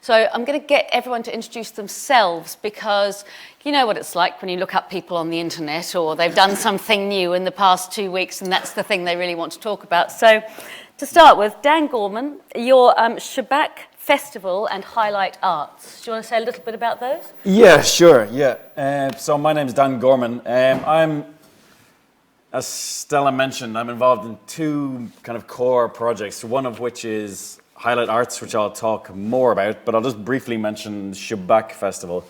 So I'm going to get everyone to introduce themselves, because you know what it's like when you look up people on the internet, or they've done something new in the past 2 weeks and that's the thing they really want to talk about. So to start with, Dan Gorman, your Shabak Festival and Highlight Arts. Do you want to say a little bit about those? Yeah, sure, yeah. So my name is Dan Gorman. As Stella mentioned, I'm involved in two kind of core projects, one of which is Highlight Arts, which I'll talk more about, but I'll just briefly mention Shabak Festival.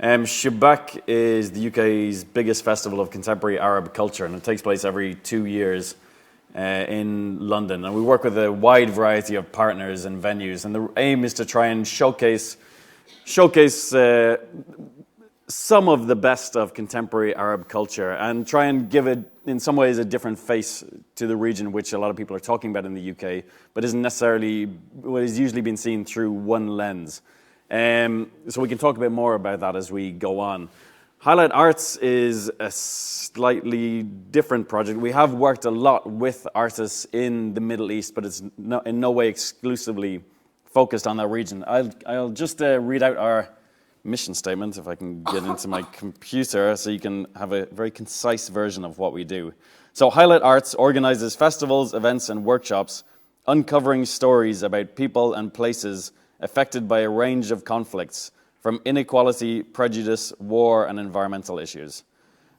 Shabak is the UK's biggest festival of contemporary Arab culture, and it takes place every 2 years in London. And we work with a wide variety of partners and venues, and the aim is to try and showcase some of the best of contemporary Arab culture and try and give it, in some ways, a different face to the region, which a lot of people are talking about in the UK, but isn't necessarily what is usually been seen through one lens. So we can talk a bit more about that as we go on. Highlight Arts is a slightly different project. We have worked a lot with artists in the Middle East, but it's in no way exclusively focused on that region. I'll just read out our mission statement, if I can get into my computer, so you can have a very concise version of what we do. So Highlight Arts organizes festivals, events, and workshops uncovering stories about people and places affected by a range of conflicts, from inequality, prejudice, war, and environmental issues.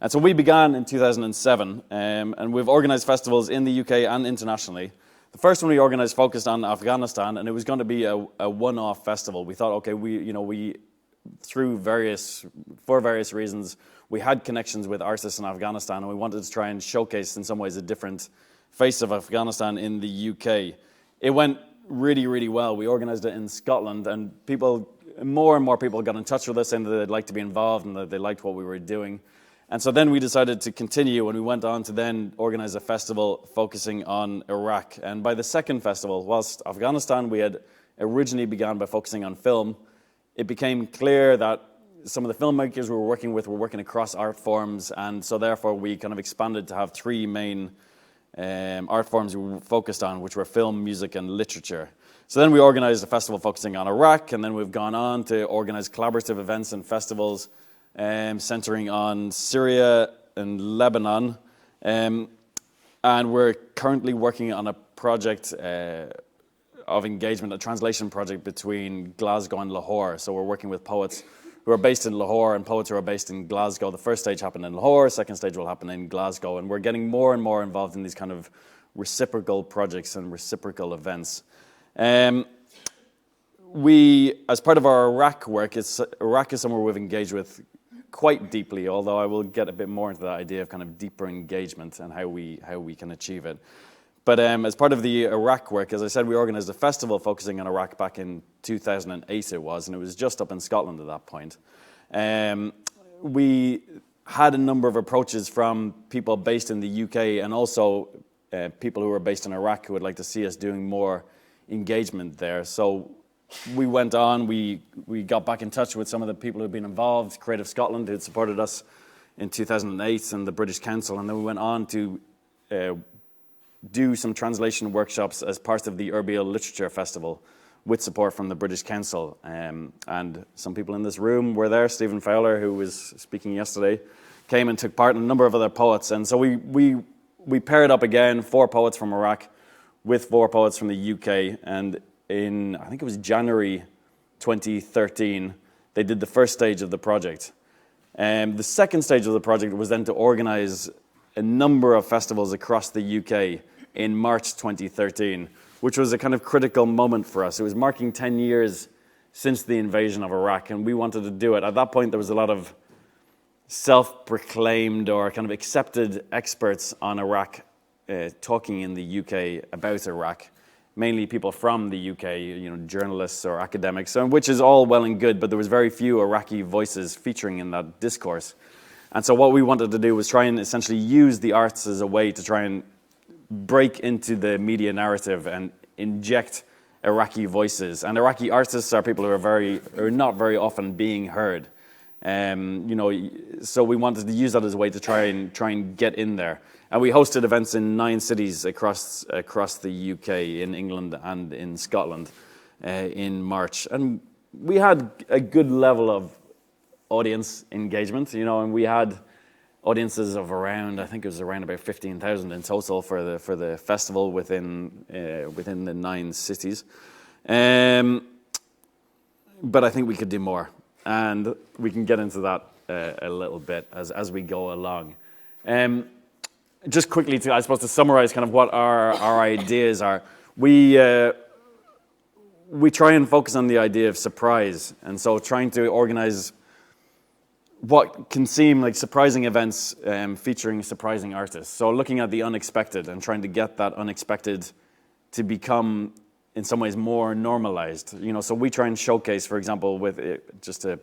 And so we began in 2007, and we've organized festivals in the UK and internationally. The first one we organized focused on Afghanistan, and it was going to be a one-off festival. We thought, okay, for various reasons, we had connections with artists in Afghanistan, and we wanted to try and showcase, in some ways, a different face of Afghanistan in the UK. It went really, really well. We organized it in Scotland, and more and more people got in touch with us saying that they'd like to be involved and that they liked what we were doing. And so then we decided to continue, and we went on to then organize a festival focusing on Iraq. And by the second festival, whilst Afghanistan, we had originally began by focusing on film, it became clear that some of the filmmakers we were working with were working across art forms, and so therefore we kind of expanded to have three main art forms we were focused on, which were film, music, and literature. So then we organized a festival focusing on Iraq, and then we've gone on to organize collaborative events and festivals centering on Syria and Lebanon. And we're currently working on a project of engagement, a translation project between Glasgow and Lahore. So we're working with poets who are based in Lahore and poets who are based in Glasgow. The first stage happened in Lahore, second stage will happen in Glasgow, and we're getting more and more involved in these kind of reciprocal projects and reciprocal events. We, as part of our Iraq work, Iraq is somewhere we've engaged with quite deeply, although I will get a bit more into that idea of kind of deeper engagement and how we can achieve it. But as part of the Iraq work, as I said, we organized a festival focusing on Iraq back in 2008 it was, and it was just up in Scotland at that point. We had a number of approaches from people based in the UK and also people who were based in Iraq who would like to see us doing more engagement there. So we went on, we got back in touch with some of the people who'd been involved, Creative Scotland, who had supported us in 2008, and the British Council, and then we went on to do some translation workshops as part of the Erbil Literature Festival with support from the British Council. And some people in this room were there. Stephen Fowler, who was speaking yesterday, came and took part, and a number of other poets. And so we paired up again 4 poets from Iraq with 4 poets from the UK. And in, I think it was January 2013, they did the first stage of the project. The second stage of the project was then to organize a number of festivals across the UK in March 2013, which was a kind of critical moment for us. It was marking 10 years since the invasion of Iraq, and we wanted to do it. At that point, there was a lot of self-proclaimed or kind of accepted experts on Iraq talking in the UK about Iraq, mainly people from the UK, journalists or academics, which is all well and good, but there was very few Iraqi voices featuring in that discourse. And so what we wanted to do was try and essentially use the arts as a way to try and break into the media narrative and inject Iraqi voices. And Iraqi artists are people who are not very often being heard. So we wanted to use that as a way to try and get in there. And we hosted events in 9 cities across the UK, in England and in Scotland in March. And we had a good level of audience engagement, you know, and we had audiences of around, I think it was around about 15,000 in total for the festival within the 9 cities. But I think we could do more, and we can get into that a little bit as we go along. Just quickly, I suppose, to summarize kind of what our ideas are, we try and focus on the idea of surprise, and so trying to organize what can seem like surprising events featuring surprising artists. So looking at the unexpected and trying to get that unexpected to become, in some ways, more normalized. You know, so we try and showcase, for example, with just to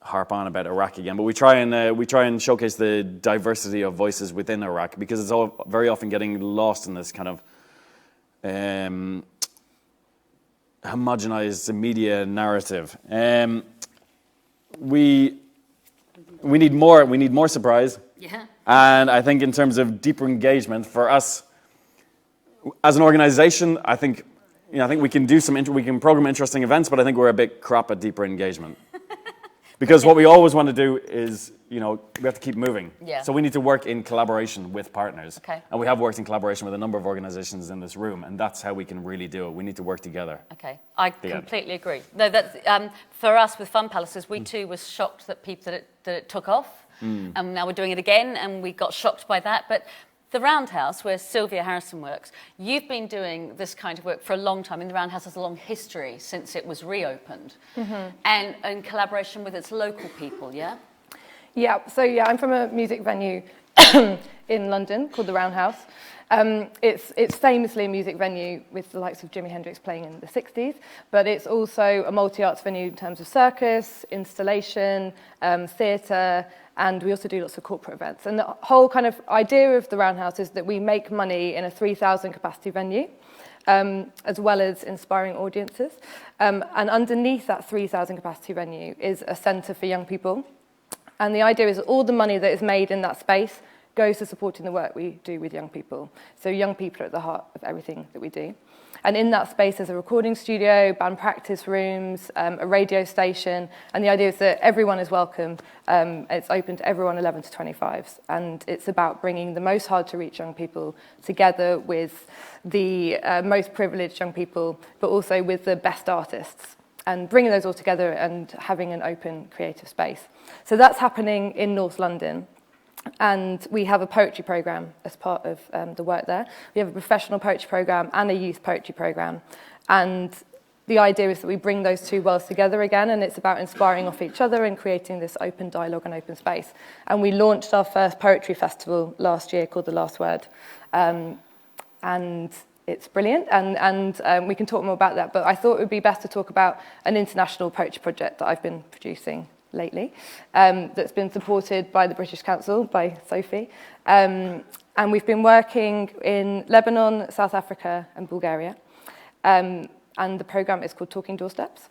harp on about Iraq again, but we try and showcase the diversity of voices within Iraq, because it's all very often getting lost in this kind of homogenized media narrative. We need more surprise. Yeah. And I think in terms of deeper engagement for us as an organization, I think we can do we can program interesting events, but I think we're a bit crap at deeper engagement. Because what we always want to do is, you know, we have to keep moving. Yeah. So we need to work in collaboration with partners. Okay. And we have worked in collaboration with a number of organizations in this room, and that's how we can really do it. We need to work together. Okay, I completely agree. No, that's, for us with Fun Palaces, we too were shocked that it took off, and now we're doing it again, and we got shocked by that. But the Roundhouse, where Sylvia Harrison works, you've been doing this kind of work for a long time, and the Roundhouse has a long history since it was reopened, and in collaboration with its local people, yeah? Yeah, so I'm from a music venue in London called the Roundhouse. It's famously a music venue with the likes of Jimi Hendrix playing in the 60s, but it's also a multi-arts venue in terms of circus, installation, theatre, and we also do lots of corporate events. And the whole kind of idea of the Roundhouse is that we make money in a 3,000 capacity venue, as well as inspiring audiences. And underneath that 3,000 capacity venue is a centre for young people. And the idea is that all the money that is made in that space goes to supporting the work we do with young people. So young people are at the heart of everything that we do. And in that space, there's a recording studio, band practice rooms, a radio station. And the idea is that everyone is welcome. It's open to everyone 11 to 25s. And it's about bringing the most hard-to-reach young people together with the most privileged young people, but also with the best artists, and bringing those all together and having an open creative space. So that's happening in North London. And we have a poetry programme as part of the work there. We have a professional poetry programme and a youth poetry programme. And the idea is that we bring those two worlds together again, and it's about inspiring off each other and creating this open dialogue and open space. And we launched our first poetry festival last year called The Last Word. And it's brilliant, and we can talk more about that, but I thought it would be best to talk about an international poetry project that I've been producing lately, that's been supported by the British Council, by Sophie. And we've been working in Lebanon, South Africa, and Bulgaria. And the programme is called Talking Doorsteps.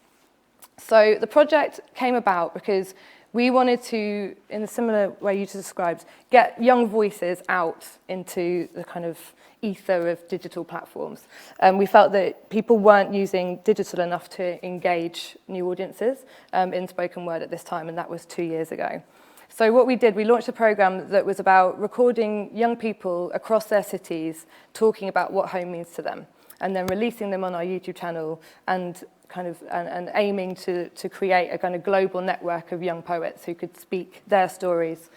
So the project came about because we wanted to, in a similar way you just described, get young voices out into the kind of ether of digital platforms. We felt that people weren't using digital enough to engage new audiences in spoken word at this time, and that was 2 years ago. So what we did, we launched a programme that was about recording young people across their cities talking about what home means to them, and then releasing them on our YouTube channel and and aiming to create a kind of global network of young poets who could speak their stories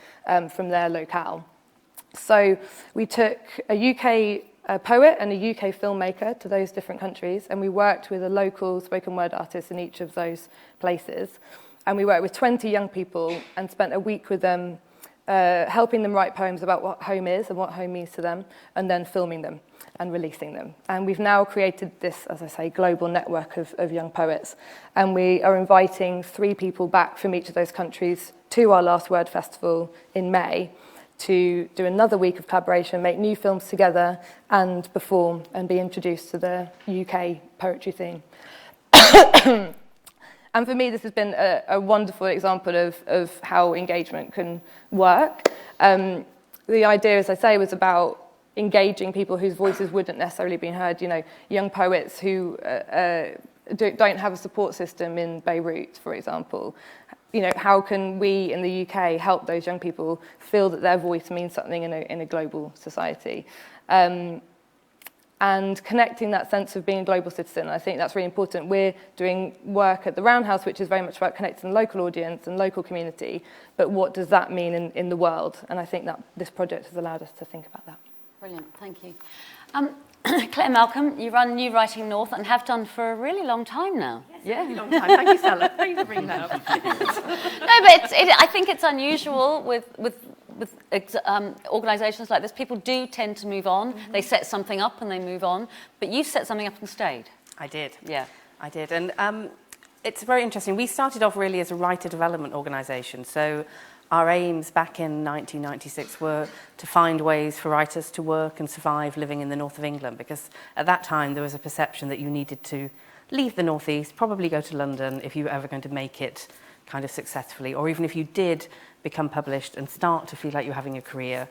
from their locale. So we took a UK poet and a UK filmmaker to those different countries, and we worked with a local spoken word artist in each of those places. And we worked with 20 young people and spent a week with them, helping them write poems about what home is and what home means to them, and then filming them and releasing them. And we've now created this, as I say, global network of young poets. And we are inviting 3 people back from each of those countries to our Last Word Festival in May to do another week of collaboration, make new films together, and perform and be introduced to the UK poetry scene. And for me, this has been a wonderful example of how engagement can work. The idea, as I say, was about engaging people whose voices wouldn't necessarily be heard. You know, young poets who don't have a support system in Beirut, for example. You know, how can we in the UK help those young people feel that their voice means something in a global society? And connecting that sense of being a global citizen. I think that's really important. We're doing work at the Roundhouse, which is very much about connecting the local audience and local community, but what does that mean in the world? And I think that this project has allowed us to think about that. Brilliant, thank you. Claire Malcolm, you run New Writing North and have done for a really long time now. Yes, a really long time. Thank you, Stella. Thank you for bringing that up. No, but I think it's unusual with organisations like this. People do tend to move on. Mm-hmm. They set something up and they move on. But you set something up and stayed. I did. Yeah. I did. And it's very interesting. We started off really as a writer development organisation. So our aims back in 1996 were to find ways for writers to work and survive living in the north of England, because at that time there was a perception that you needed to leave the northeast, probably go to London if you were ever going to make it kind of successfully, or even if you did become published and start to feel like you're having a career,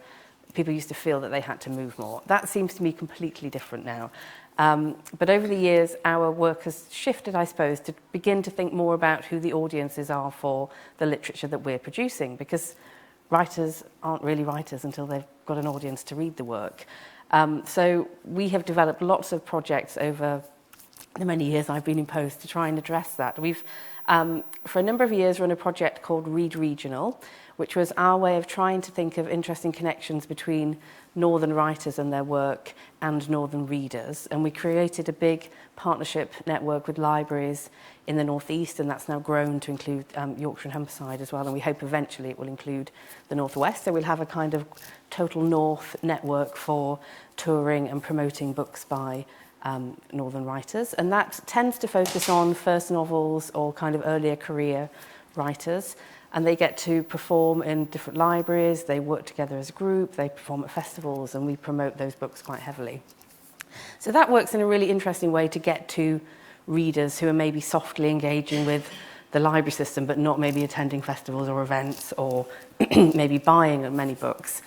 people used to feel that they had to move more. That seems to me completely different now. But over the years, our work has shifted, I suppose, to begin to think more about who the audiences are for the literature that we're producing, because writers aren't really writers until they've got an audience to read the work. So we have developed lots of projects over the many years I've been in post to try and address that. We've, for a number of years, run a project called Read Regional, which was our way of trying to think of interesting connections between northern writers and their work and northern readers. And we created a big partnership network with libraries in the northeast, and that's now grown to include Yorkshire and Humberside as well, and we hope eventually it will include the northwest. So we'll have a kind of total north network for touring and promoting books by northern writers, and that tends to focus on first novels or kind of earlier career writers. And they get to perform in different libraries, they work together as a group, they perform at festivals, and we promote those books quite heavily. So that works in a really interesting way to get to readers who are maybe softly engaging with the library system, but not maybe attending festivals or events, or maybe buying many books.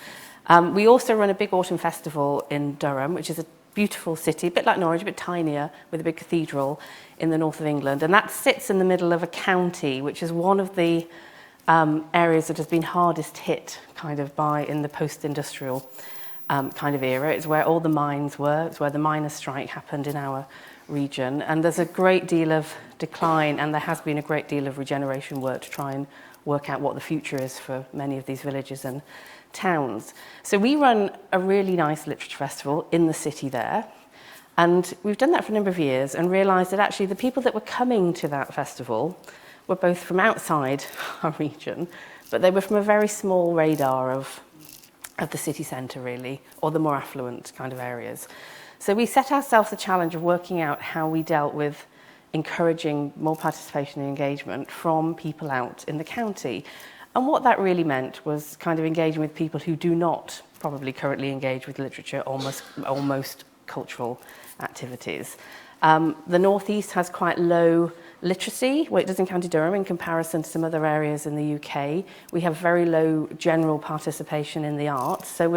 We also run a big autumn festival in Durham, which is a beautiful city, a bit like Norwich, a bit tinier, with a big cathedral in the north of England. And that sits in the middle of a county, which is one of the areas that has been hardest hit kind of by in the post-industrial kind of era. It's where all the mines were. It's where the miners' strike happened in our region. And there's a great deal of decline, and there has been a great deal of regeneration work to try and work out what the future is for many of these villages and towns. So we run a really nice literature festival in the city there. And we've done that for a number of years and realised that actually the people that were coming to that festival were both from outside our region, but they were from a very small radar of the city centre, really, or the more affluent kind of areas. So we set ourselves the challenge of working out how we dealt with encouraging more participation and engagement from people out in the county. And what that really meant was kind of engaging with people who do not probably currently engage with literature or most cultural activities. The northeast has quite low literacy, well, it does in County Durham in comparison to some other areas in the UK. We have very low general participation in the arts, so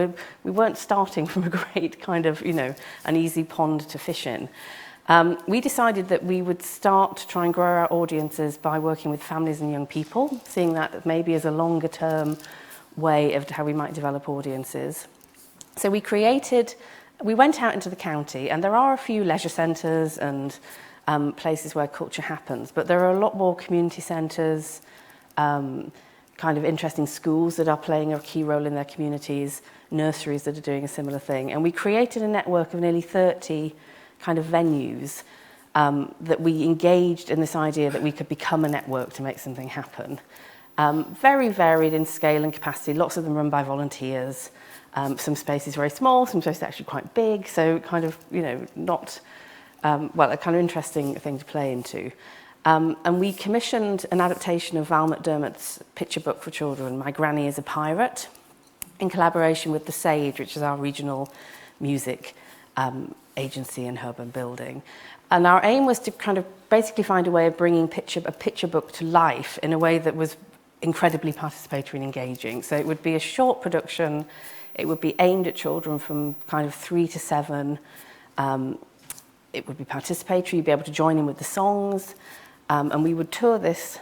we weren't starting from a great kind of, an easy pond to fish in. We decided that we would start to try and grow our audiences by working with families and young people, seeing that maybe as a longer term way of how we might develop audiences. So we went out into the county, and there are a few leisure centres and places where culture happens, but there are a lot more community centres, kind of interesting schools that are playing a key role in their communities, nurseries that are doing a similar thing. And we created a network of nearly 30 kind of venues that we engaged in this idea that we could become a network to make something happen. Very varied in scale and capacity, lots of them run by volunteers. Some spaces very small, some spaces actually quite big, so kind of, not, a kind of interesting thing to play into. And we commissioned an adaptation of Val McDermott's picture book for children, My Granny is a Pirate, in collaboration with The Sage, which is our regional music agency and hub and building. And our aim was to kind of basically find a way of bringing a picture book to life in a way that was incredibly participatory and engaging. So it would be a short production. It would be aimed at children from kind of 3 to 7. it would be participatory, you'd be able to join in with the songs, and we would tour this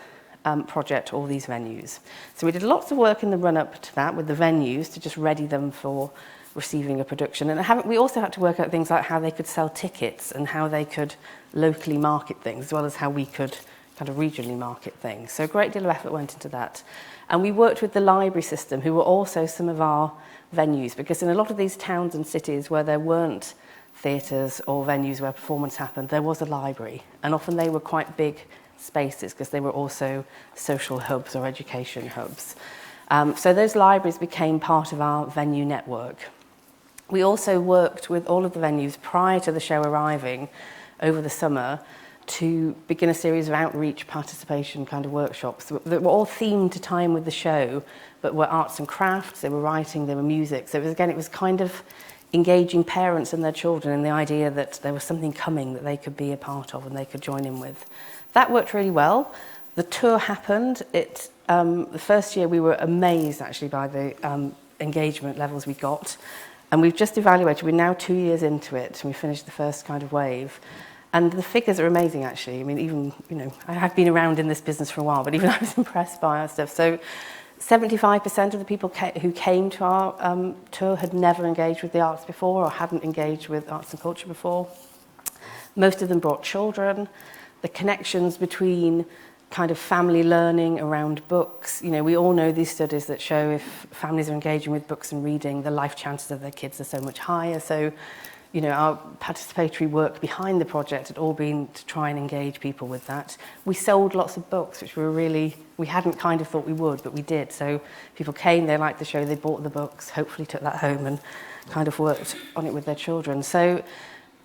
project to all these venues. So we did lots of work in the run-up to that with the venues to just ready them for receiving a production. And we also had to work out things like how they could sell tickets and how they could locally market things, as well as how we could kind of regionally market things. So a great deal of effort went into that. And we worked with the library system, who were also some of our venues, because in a lot of these towns and cities where there weren't theatres or venues where performance happened, there was a library. And often they were quite big spaces because they were also social hubs or education hubs. So those libraries became part of our venue network. We also worked with all of the venues prior to the show arriving over the summer to begin a series of outreach participation kind of workshops that were all themed to time with the show, but were arts and crafts, they were writing, they were music. So it was kind of engaging parents and their children in the idea that there was something coming that they could be a part of and they could join in with. That worked really well. The tour happened. The first year we were amazed actually by the engagement levels we got. And we've just evaluated, we're now 2 years into it, and we finished the first kind of wave. And the figures are amazing, actually. I mean, even, I have been around in this business for a while, but even I was impressed by our stuff. So 75% of the people who came to our tour had never engaged with the arts before or hadn't engaged with arts and culture before. Most of them brought children. The connections between kind of family learning around books. We all know these studies that show if families are engaging with books and reading, the life chances of their kids are so much higher. So, our participatory work behind the project had all been to try and engage people with that. We sold lots of books, which we hadn't kind of thought we would, but we did. So people came, they liked the show, they bought the books, hopefully took that home and kind of worked on it with their children. So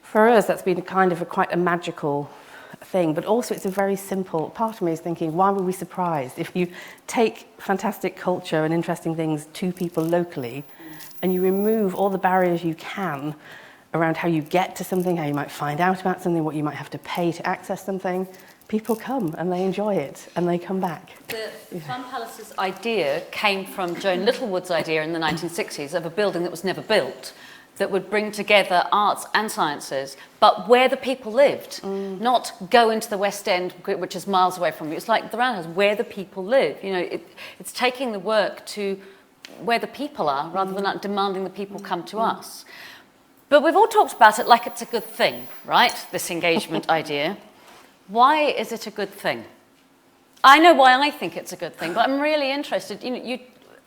for us, that's been kind of quite a magical thing, but also it's a very simple. Part of me is thinking, why were we surprised if you take fantastic culture and interesting things to people locally and you remove all the barriers you can around how you get to something, how you might find out about something, what you might have to pay to access something. People come and they enjoy it and they come back. The Fun Palace's idea came from Joan Littlewood's idea in the 1960s of a building that was never built that would bring together arts and sciences, but where the people lived, not go into the West End, which is miles away from you. It's like the Roundhouse, where the people live. It's taking the work to where the people are rather than demanding the people come to us. But we've all talked about it like it's a good thing, right? This engagement idea. Why is it a good thing? I know why I think it's a good thing, but I'm really interested.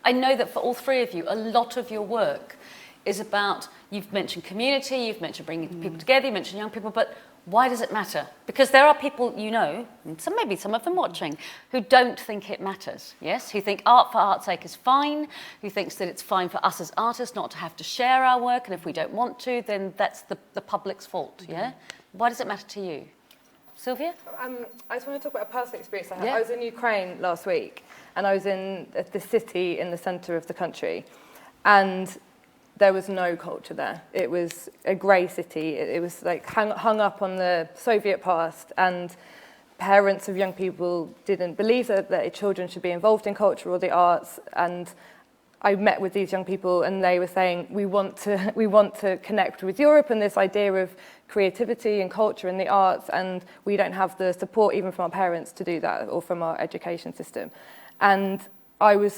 I know that for all three of you, a lot of your work is about, you've mentioned community, you've mentioned bringing people together, you mentioned young people, but why does it matter? Because there are people and maybe some of them watching, who don't think it matters, yes? Who think art for art's sake is fine, who thinks that it's fine for us as artists not to have to share our work, and if we don't want to, then that's the public's fault, yeah? Why does it matter to you? Sylvia? I just want to talk about a personal experience I had. Yeah. I was in Ukraine last week, and I was in the city in the centre of the country, and there was no culture there. It was a grey city. It was like hung up on the Soviet past, and parents of young people didn't believe that children should be involved in culture or the arts. And I met with these young people, and they were saying, we want to connect with Europe and this idea of creativity and culture and the arts, and we don't have the support even from our parents to do that or from our education system. And I was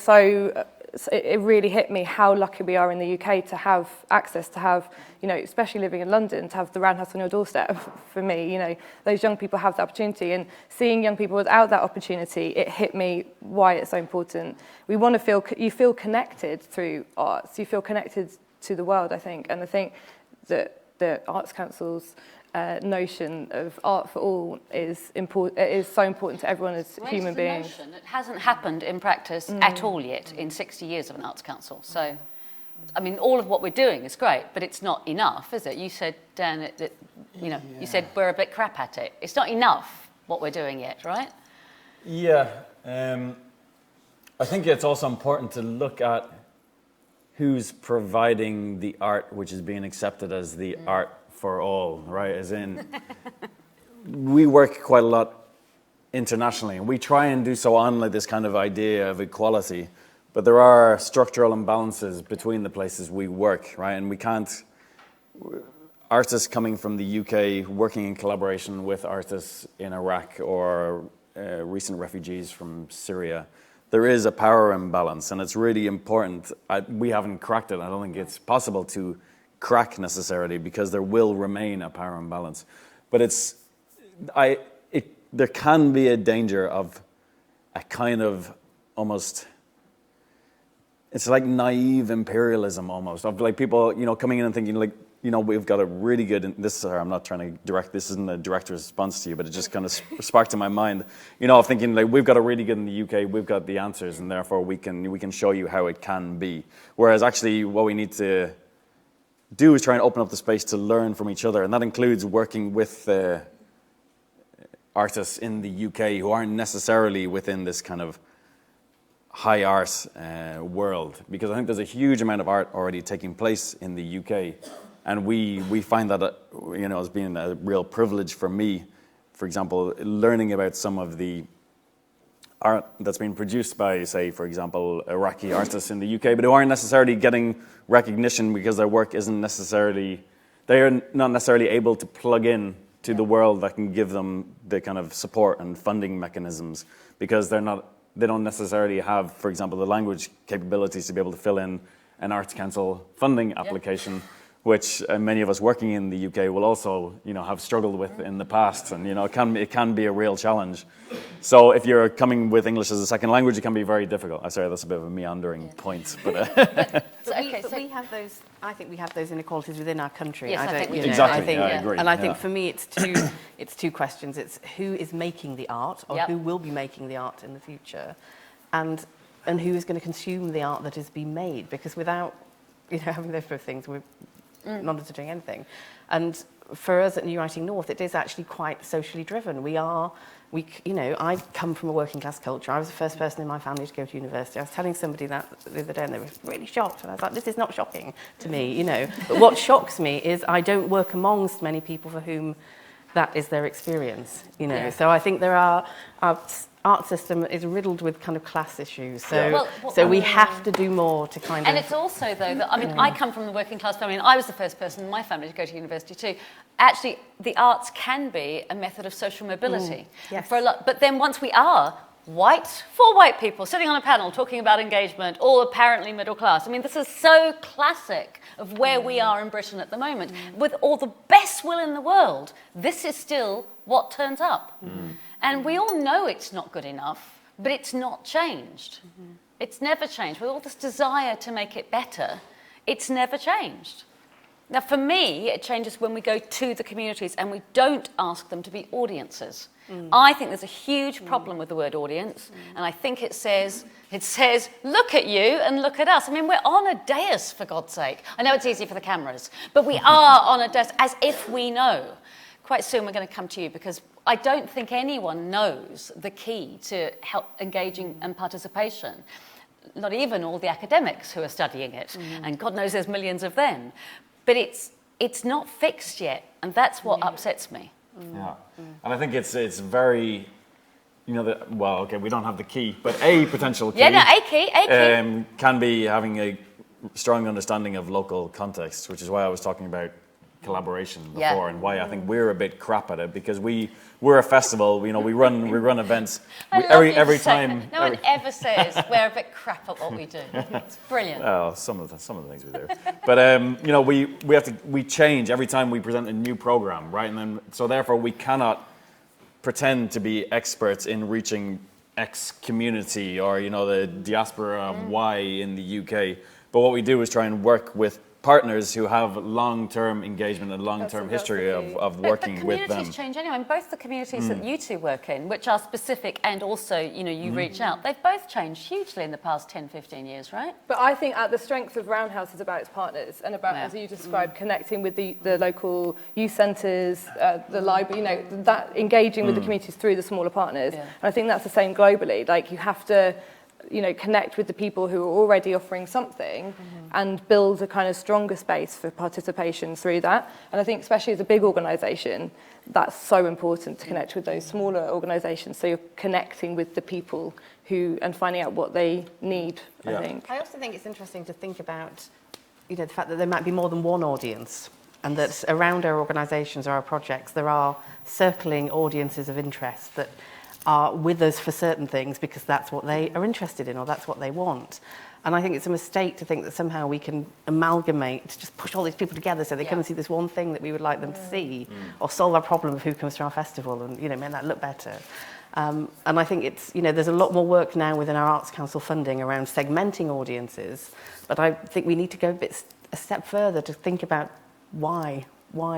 it really hit me how lucky we are in the UK to have access, to have, especially living in London, to have the Roundhouse on your doorstep. For me, those young people have the opportunity, and seeing young people without that opportunity, it hit me why it's so important. You feel connected through arts, you feel connected to the world, I think, and I think that the Arts Council's notion of art for all is important. It is so important to everyone as human beings. It hasn't happened in practice at all yet in 60 years of an Arts Council. So, I mean, all of what we're doing is great, but it's not enough, is it? You said, Dan, you said we're a bit crap at it. It's not enough what we're doing yet, right? Yeah. I think it's also important to look at who's providing the art which is being accepted as the art for all, right? As in, we work quite a lot internationally, and we try and do so on like this kind of idea of equality, but there are structural imbalances between the places we work, right? And we can't, artists coming from the UK working in collaboration with artists in Iraq or recent refugees from Syria, there is a power imbalance, and it's really important. We haven't cracked it. I don't think it's possible to crack necessarily, because there will remain a power imbalance. But there can be a danger of a kind of almost, it's like naive imperialism almost, of like people, coming in and thinking like, we've got a really good, I'm not trying to direct, this isn't a direct response to you, but it just kind of sparked in my mind, of thinking like, we've got a really good in the UK, we've got the answers, and therefore we can show you how it can be. Whereas actually what we need to do is try and open up the space to learn from each other, and that includes working with artists in the UK who aren't necessarily within this kind of high art world, because I think there's a huge amount of art already taking place in the UK, and we find that as being a real privilege for me, for example, learning about some of the art that's been produced by, say, for example, Iraqi artists in the UK, but who aren't necessarily getting recognition because their work isn't necessarily, they are not necessarily able to plug in to the world that can give them the kind of support and funding mechanisms, because they don't necessarily have, for example, the language capabilities to be able to fill in an Arts Council funding application, which many of us working in the UK will also, have struggled with in the past, and it can be a real challenge. So if you're coming with English as a second language, it can be very difficult. I'm sorry, that's a bit of a meandering point, but we have those. I think we have those inequalities within our country. Yes, I think we do. Exactly. I agree. And I think for me, it's two questions. It's who is making the art, or who will be making the art in the future, and who is going to consume the art that has been made. Because without having those both things, we're not doing anything. And for us at New Writing North, it is actually quite socially driven. I come from a working class culture. I was the first person in my family to go to university. I was telling somebody that the other day, and they were really shocked. And I was like, this is not shocking to me, But what shocks me is I don't work amongst many people for whom that is their experience, So I think our art system is riddled with kind of class issues. So, so we have to do more to kind of... And it's also, though, that, I come from the working class family, and I was the first person in my family to go to university too. Actually, the arts can be a method of social mobility. Yes. For a lot, but then once we are four white people sitting on a panel talking about engagement, all apparently middle class. This is so classic of where we are in Britain at the moment. With all the best will in the world, this is still what turns up. And we all know it's not good enough, but it's not changed. It's never changed. With all this desire to make it better, it's never changed. Now, for me, it changes when we go to the communities and we don't ask them to be audiences. I think there's a huge problem with the word audience, and I think it says, look at you and look at us. We're on a dais, for God's sake. I know it's easy for the cameras, but we are on a dais as if we know. Quite soon we're going to come to you, because I don't think anyone knows the key to help engaging and participation. Not even all the academics who are studying it, and God knows there's millions of them. But it's not fixed yet, and that's what upsets me. Yeah, and I think it's very, we don't have the key, but a potential key. A key. Can be having a strong understanding of local context, which is why I was talking about collaboration before, and why I think we're a bit crap at it, because we're a festival. We run events every time. No one ever says we're a bit crap at what we do. It's brilliant. Well, some of the things we do, but we change every time we present a new program, right? And then so therefore we cannot pretend to be experts in reaching X community or the diaspora of Y in the UK. But what we do is try and work with partners who have long-term engagement and long-term history of working with them. But communities change anyway. And both the communities that you two work in, which are specific and also, you reach out, they've both changed hugely in the past 10, 15 years, right? But I think the strength of Roundhouse is about its partners and about, as you described, connecting with the local youth centres, the library, that engaging with the communities through the smaller partners. Yeah. And I think that's the same globally. Like, you have to connect with the people who are already offering something and build a kind of stronger space for participation through that. And I think especially as a big organisation, that's so important to connect with those smaller organisations. So you're connecting with the people and finding out what they need, I think. I also think it's interesting to think about, the fact that there might be more than one audience and that around our organisations or our projects there are circling audiences of interest that are with us for certain things because that's what they are interested in or that's what they want. And I think it's a mistake to think that somehow we can amalgamate, just push all these people together so they come and see this one thing that we would like them to see, or solve our problem of who comes to our festival and, you know, make that look better. And I think it's, you know, there's a lot more work now within our Arts Council funding around segmenting audiences, but I think we need to go a step further to think about why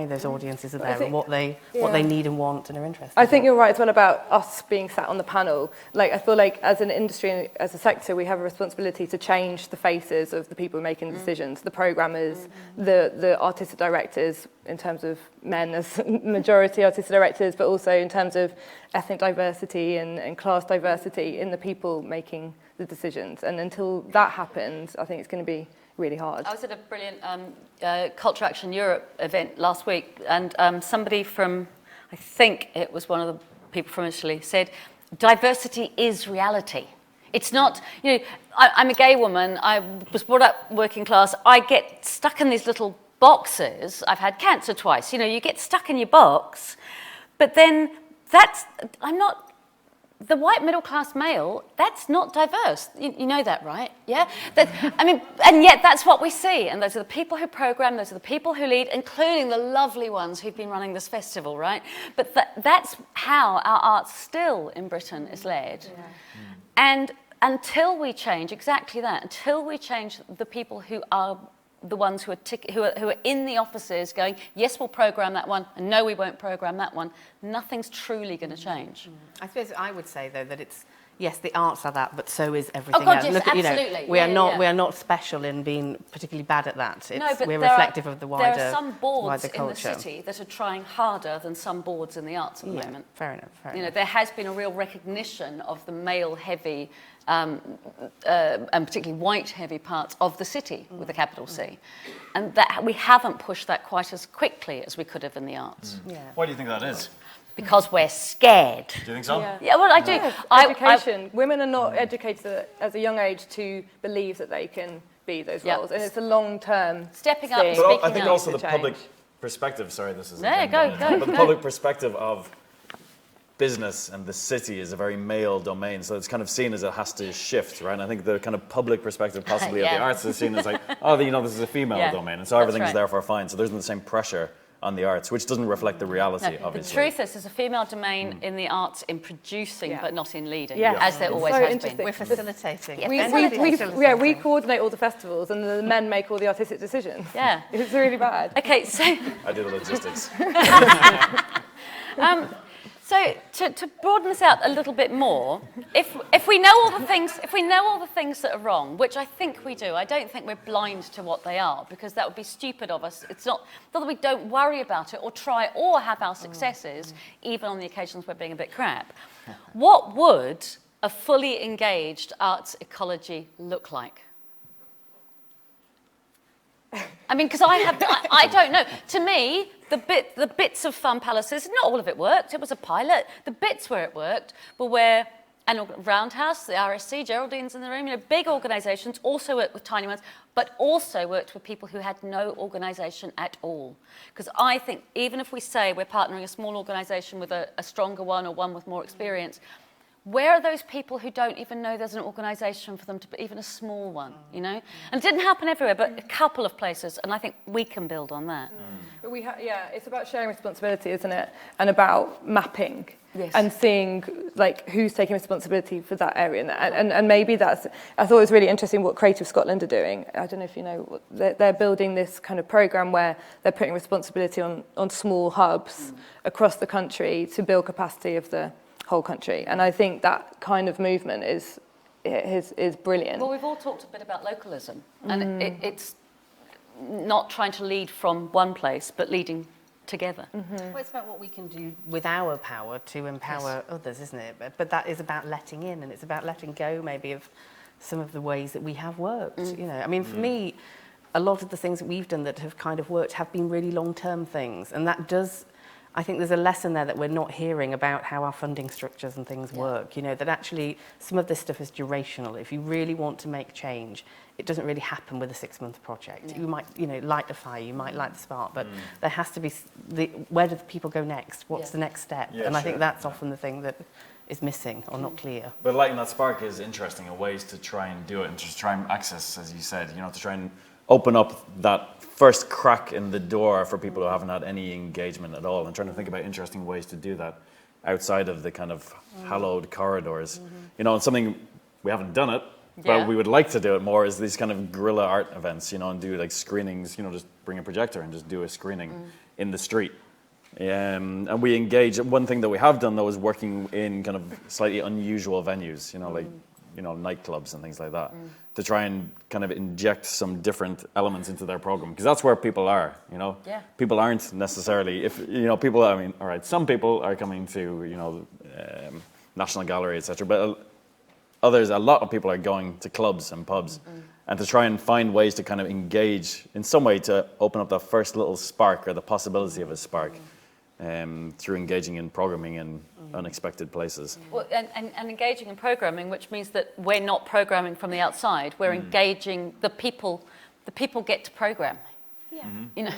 those audiences are there and what they need and want and are interested in. I think you're right as well about us being sat on the panel. Like, I feel like as an industry and as a sector, we have a responsibility to change the faces of the people making decisions, the programmers, the artistic directors, in terms of men as majority artistic directors, but also in terms of ethnic diversity and class diversity in the people making the decisions. And until that happens, I think it's going to be really hard. I was at a brilliant Culture Action Europe event last week, and somebody from, I think it was one of the people from Italy, said, diversity is reality. It's not, you know, I'm a gay woman, I was brought up working class, I get stuck in these little boxes. I've had cancer twice, you know, you get stuck in your box, but then I'm not, the white middle class male, that's not diverse. You know that, right? Yeah? And yet that's what we see. And those are the people who program, those are the people who lead, including the lovely ones who've been running this festival, right? But that's how our art still in Britain is led. Yeah. And until we change, exactly that, until we change the people who are the ones who are in the offices going, yes, we'll program that one, and no, we won't program that one, nothing's truly going to change. I suppose I would say, though, that it's, yes, the arts are that, but so is everything God, else. yes, Look, absolutely. You know, we are not special in being particularly bad at that. We're reflective of the wider culture. There are some boards in the city that are trying harder than some boards in the arts at the moment. Fair enough. You know, there has been a real recognition of the male-heavy and particularly white-heavy parts of the city with a capital C, and that we haven't pushed that quite as quickly as we could have in the arts. Yeah. Why do you think that is? Because we're scared. Do you think so? Yeah, well, I do. Yes, education. Women are not educated at a young age to believe that they can be those roles, and it's a long-term stepping up and thing. speaking I think up. also the public perspective, sorry, this is... No, go. But the public perspective of business and the city is a very male domain, so it's kind of seen as it has to shift, right? And I think the kind of public perspective possibly of the arts is seen as like, oh, you know, this is a female domain, and so everything's therefore fine. So there isn't the same pressure on the arts, which doesn't reflect the reality, obviously. The truth is, there's a female domain in the arts in producing, but not in leading, Yes. as there always so has interesting. been. We're facilitating. We coordinate all the festivals, and the men make all the artistic decisions. Yeah. It's really bad. Okay, so... I do the logistics. So to broaden this out a little bit more, if we know all the things that are wrong, which I think we do, I don't think we're blind to what they are, because that would be stupid of us. It's not that we don't worry about it or try or have our successes, even on the occasions we're being a bit crap. What would a fully engaged arts ecology look like? I mean, because I don't know. To me, the bits of Fun Palaces, not all of it worked. It was a pilot. The bits where it worked were where, and Roundhouse, the RSC, Geraldine's in the room, you know, big organisations also worked with tiny ones, but also worked with people who had no organisation at all. Because I think even if we say we're partnering a small organisation with a stronger one or one with more experience, where are those people who don't even know there's an organisation for them to be, even a small one, you know? And it didn't happen everywhere, but a couple of places, and I think we can build on that. But it's about sharing responsibility, isn't it? And about mapping and seeing like who's taking responsibility for that area. And maybe that's, I thought it was really interesting what Creative Scotland are doing. I don't know if you know, they're building this kind of programme where they're putting responsibility on small hubs across the country to build capacity of the whole country, and I think that kind of movement is brilliant. Well, we've all talked a bit about localism, and it's not trying to lead from one place, but leading together. Well, it's about what we can do with our power to empower others, isn't it? But that is about letting in, and it's about letting go, maybe, of some of the ways that we have worked. You know, I mean, for me, a lot of the things that we've done that have kind of worked have been really long-term things, and that does. I think there's a lesson there that we're not hearing about how our funding structures and things work. You know, that actually some of this stuff is durational. If you really want to make change, it doesn't really happen with a 6-month project. You might, you know, light the fire, you might light the spark, but there has to be where do the people go next? What's the next step? And I think that's often the thing that is missing or not clear. But lighting that spark is interesting, and ways to try and do it, and just try and access, as you said, you know, to try and open up that first crack in the door for people who haven't had any engagement at all, and trying to think about interesting ways to do that outside of the kind of hallowed corridors. You know, and something we haven't done it, but we would like to do it more, is these kind of guerrilla art events, you know, and do like screenings, you know, just bring a projector and just do a screening in the street. And we engage. One thing that we have done though is working in kind of slightly unusual venues, you know, like, you know, nightclubs and things like that, to try and kind of inject some different elements into their program, because that's where people are, you know. People aren't necessarily, if, you know, people, I mean, all right, some people are coming to, you know, National Gallery, etc., but others, a lot of people are going to clubs and pubs, and to try and find ways to kind of engage in some way to open up that first little spark, or the possibility of a spark, through engaging in programming in unexpected places. Well, and engaging in programming, which means that we're not programming from the outside, we're engaging the people. The people get to program. You know,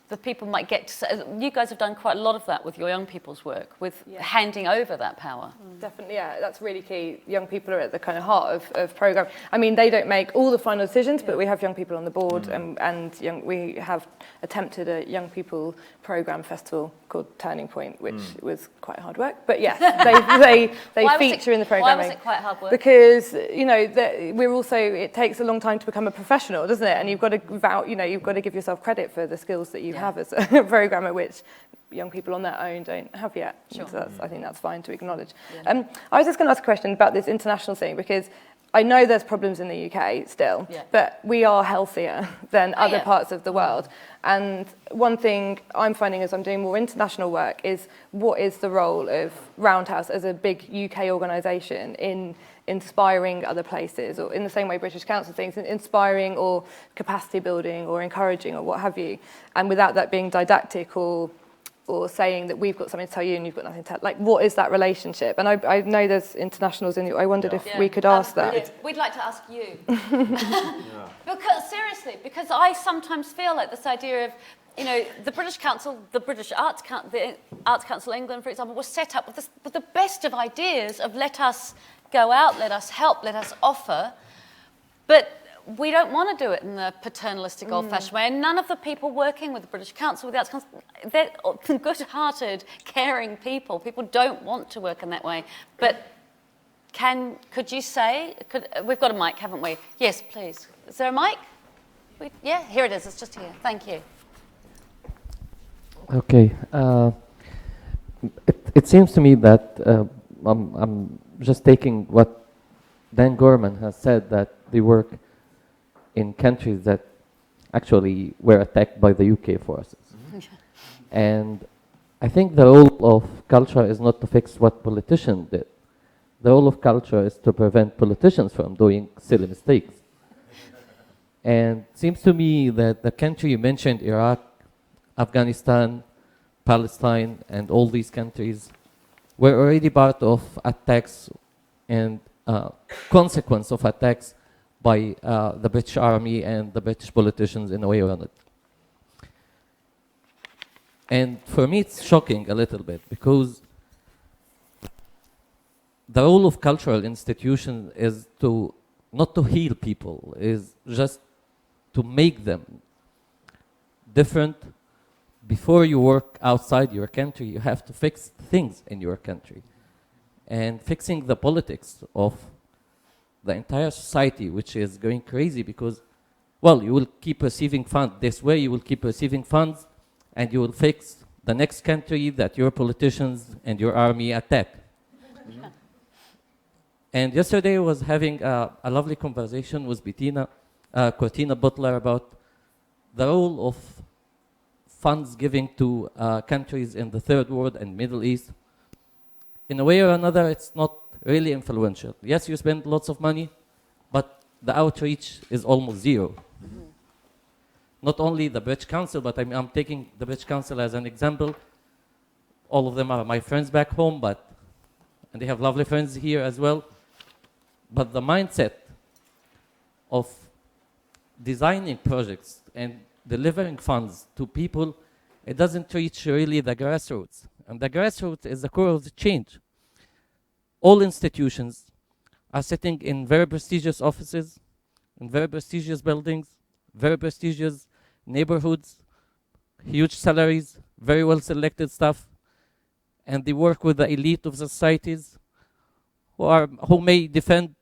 the people might get to. You guys have done quite a lot of that with your young people's work, with handing over that power. Definitely, yeah, that's really key. Young people are at the kind of heart of programme. I mean, they don't make all the final decisions, but we have young people on the board, and we have attempted a young people programme festival called Turning Point, which was quite hard work. But yes, they feature in the programming. Why was it quite hard work? Because, you know, we're also, it takes a long time to become a professional, doesn't it? And you've got to you've got to give yourself credit for the skills that you have as a programmer, which young people on their own don't have yet. Sure. So I think that's fine to acknowledge. I was just going to ask a question about this international thing, because I know there's problems in the UK still, but we are healthier than other parts of the world. And one thing I'm finding as I'm doing more international work is, what is the role of Roundhouse as a big UK organisation in inspiring other places, or in the same way British Council things, inspiring or capacity building or encouraging or what have you, and without that being didactic or saying that we've got something to tell you and you've got nothing to tell. Like, what is that relationship? And I know there's internationals in you. I wondered if we could ask that. We'd like to ask you. Because, seriously, because I sometimes feel like this idea of, you know, the British Council, the British Arts Council, the Arts Council England, for example, was set up with the best of ideas of let us go out, let us help, let us offer. But we don't want to do it in the paternalistic, old-fashioned way. And none of the people working with the British Council, with the Arts Council, they're good-hearted, caring people. People don't want to work in that way. But could you say, we've got a mic, haven't we? Yes, please. Is there a mic? Yeah, here it is. It's just here. Thank you. Okay. It seems to me that I'm just taking what Dan Gorman has said, that they work in countries that actually were attacked by the UK forces. And I think the role of culture is not to fix what politicians did. The role of culture is to prevent politicians from doing silly mistakes. And it seems to me that the country you mentioned, Iraq, Afghanistan, Palestine, and all these countries were already part of attacks and consequence of attacks by the British Army and the British politicians in a way or another. And for me, it's shocking a little bit, because the role of cultural institutions is to not to heal people, is just to make them different. Before you work outside your country, you have to fix things in your country. And fixing the politics of the entire society, which is going crazy because, well, you will keep receiving funds. This way you will keep receiving funds, and you will fix the next country that your politicians and your army attack. And yesterday I was having a lovely conversation with Cortina Butler about the role of funds giving to countries in the Third World and Middle East. In a way or another, it's not really influential. Yes, you spend lots of money, but the outreach is almost zero. Not only the British Council, but I'm taking the British Council as an example. all of them are my friends back home, and they have lovely friends here as well. But the mindset of designing projects and delivering funds to people, it doesn't reach really the grassroots. And the grassroots is the core of the change. All institutions are sitting in very prestigious offices, in very prestigious buildings, very prestigious neighborhoods, huge salaries, very well selected staff, and they work with the elite of the societies who may defend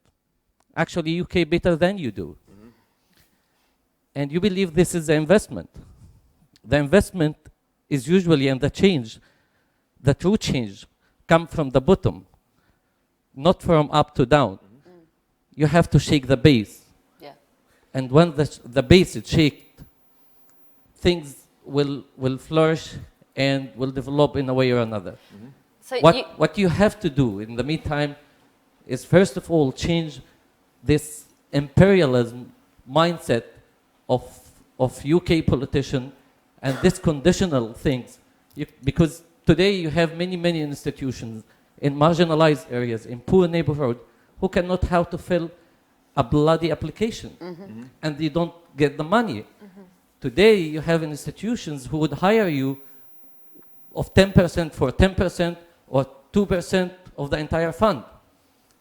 actually UK better than you do. And you believe this is the investment. The investment is usually, and the change, the true change, come from the bottom, not from up to down. You have to shake the base. Yeah. And when the base is shaken, things will flourish and will develop in a way or another. So What you have to do in the meantime is, first of all, change this imperialism mindset of UK politician and this conditional things. Because today you have many institutions in marginalized areas, in poor neighborhood, who cannot how to fill a bloody application. And they don't get the money. Today you have institutions who would hire you of 10% for 10% or 2% of the entire fund.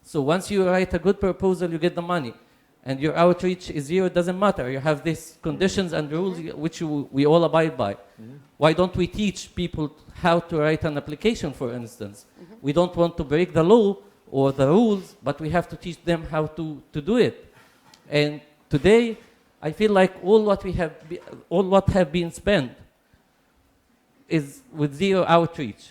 So once you write a good proposal, you get the money. And your outreach is zero, it doesn't matter. You have these conditions and rules which we all abide by. Why don't we teach people how to write an application, for instance? We don't want to break the law or the rules, but we have to teach them how to do it. And today, I feel like all what have been spent is with zero outreach,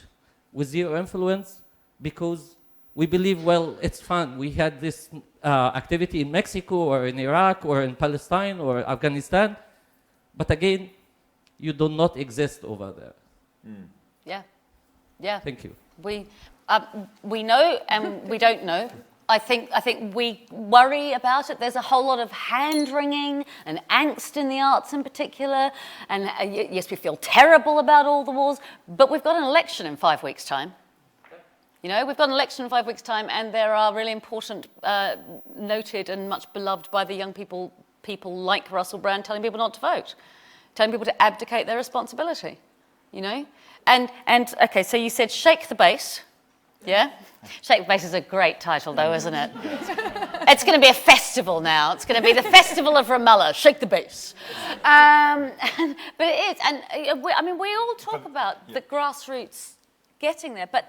with zero influence, because we believe, well, it's fun. We had this activity in Mexico or in Iraq or in Palestine or Afghanistan, but again, you do not exist over there. Yeah. Yeah. Thank you. We know and we don't know. I think we worry about it. There's a whole lot of hand-wringing and angst in the arts in particular. And yes, we feel terrible about all the wars, but we've got an election in 5 weeks' time. You know, we've got an election in 5 weeks' time, and there are really important, noted and much beloved by the young people like Russell Brand telling people not to vote, telling people to abdicate their responsibility, you know? And okay, so you said shake the base. Yeah? Shake the Base is a great title, though, isn't it? It's going to be a festival now. It's going to be the Festival of Ramallah. Shake the Base. But it is. And, we all talk about the grassroots getting there, but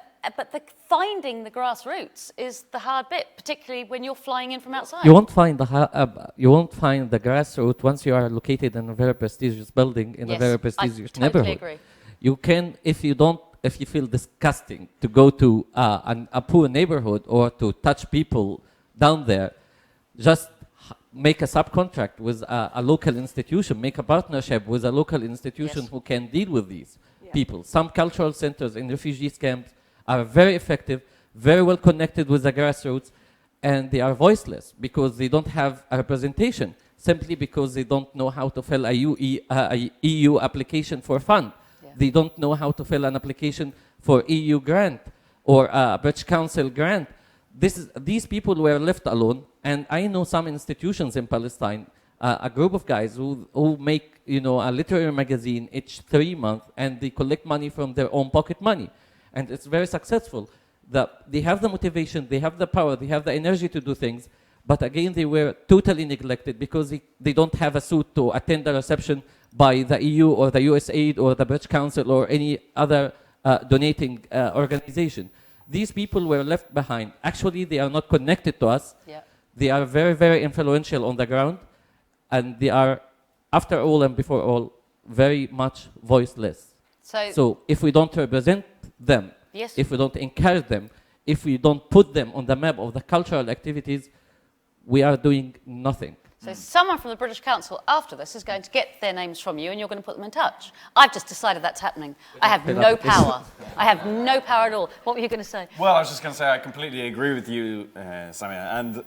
finding the grassroots is the hard bit, particularly when you're flying in from outside. You won't find the grassroots once you are located in a very prestigious building in a very prestigious neighborhood. I totally agree. You can, if you feel disgusting to go to a poor neighborhood or to touch people down there, just make a subcontract with a local institution, make a partnership with a local institution who can deal with these people. Some cultural centers in refugee camps are very effective, very well connected with the grassroots, and they are voiceless because they don't have a representation, simply because they don't know how to fill a EU application for fund. They don't know how to fill an application for EU grant or a British Council grant. These people were left alone, and I know some institutions in Palestine, a group of guys who make a literary magazine each 3 months, and they collect money from their own pocket money, and it's very successful. They have the motivation, they have the power, they have the energy to do things, but again, they were totally neglected because they don't have a suit to attend the reception by the EU or the USAID or the British Council or any other donating organization. These people were left behind. Actually, they are not connected to us. Yeah. They are very, very influential on the ground, and they are, after all and before all, very much voiceless. So if we don't represent them, if we don't encourage them, if we don't put them on the map of the cultural activities, we are doing nothing. So someone from the British Council after this is going to get their names from you and you're going to put them in touch. I've just decided that's happening. I have no power. I have no power at all. What were you going to say? Well, I was just going to say I completely agree with you, Samia. And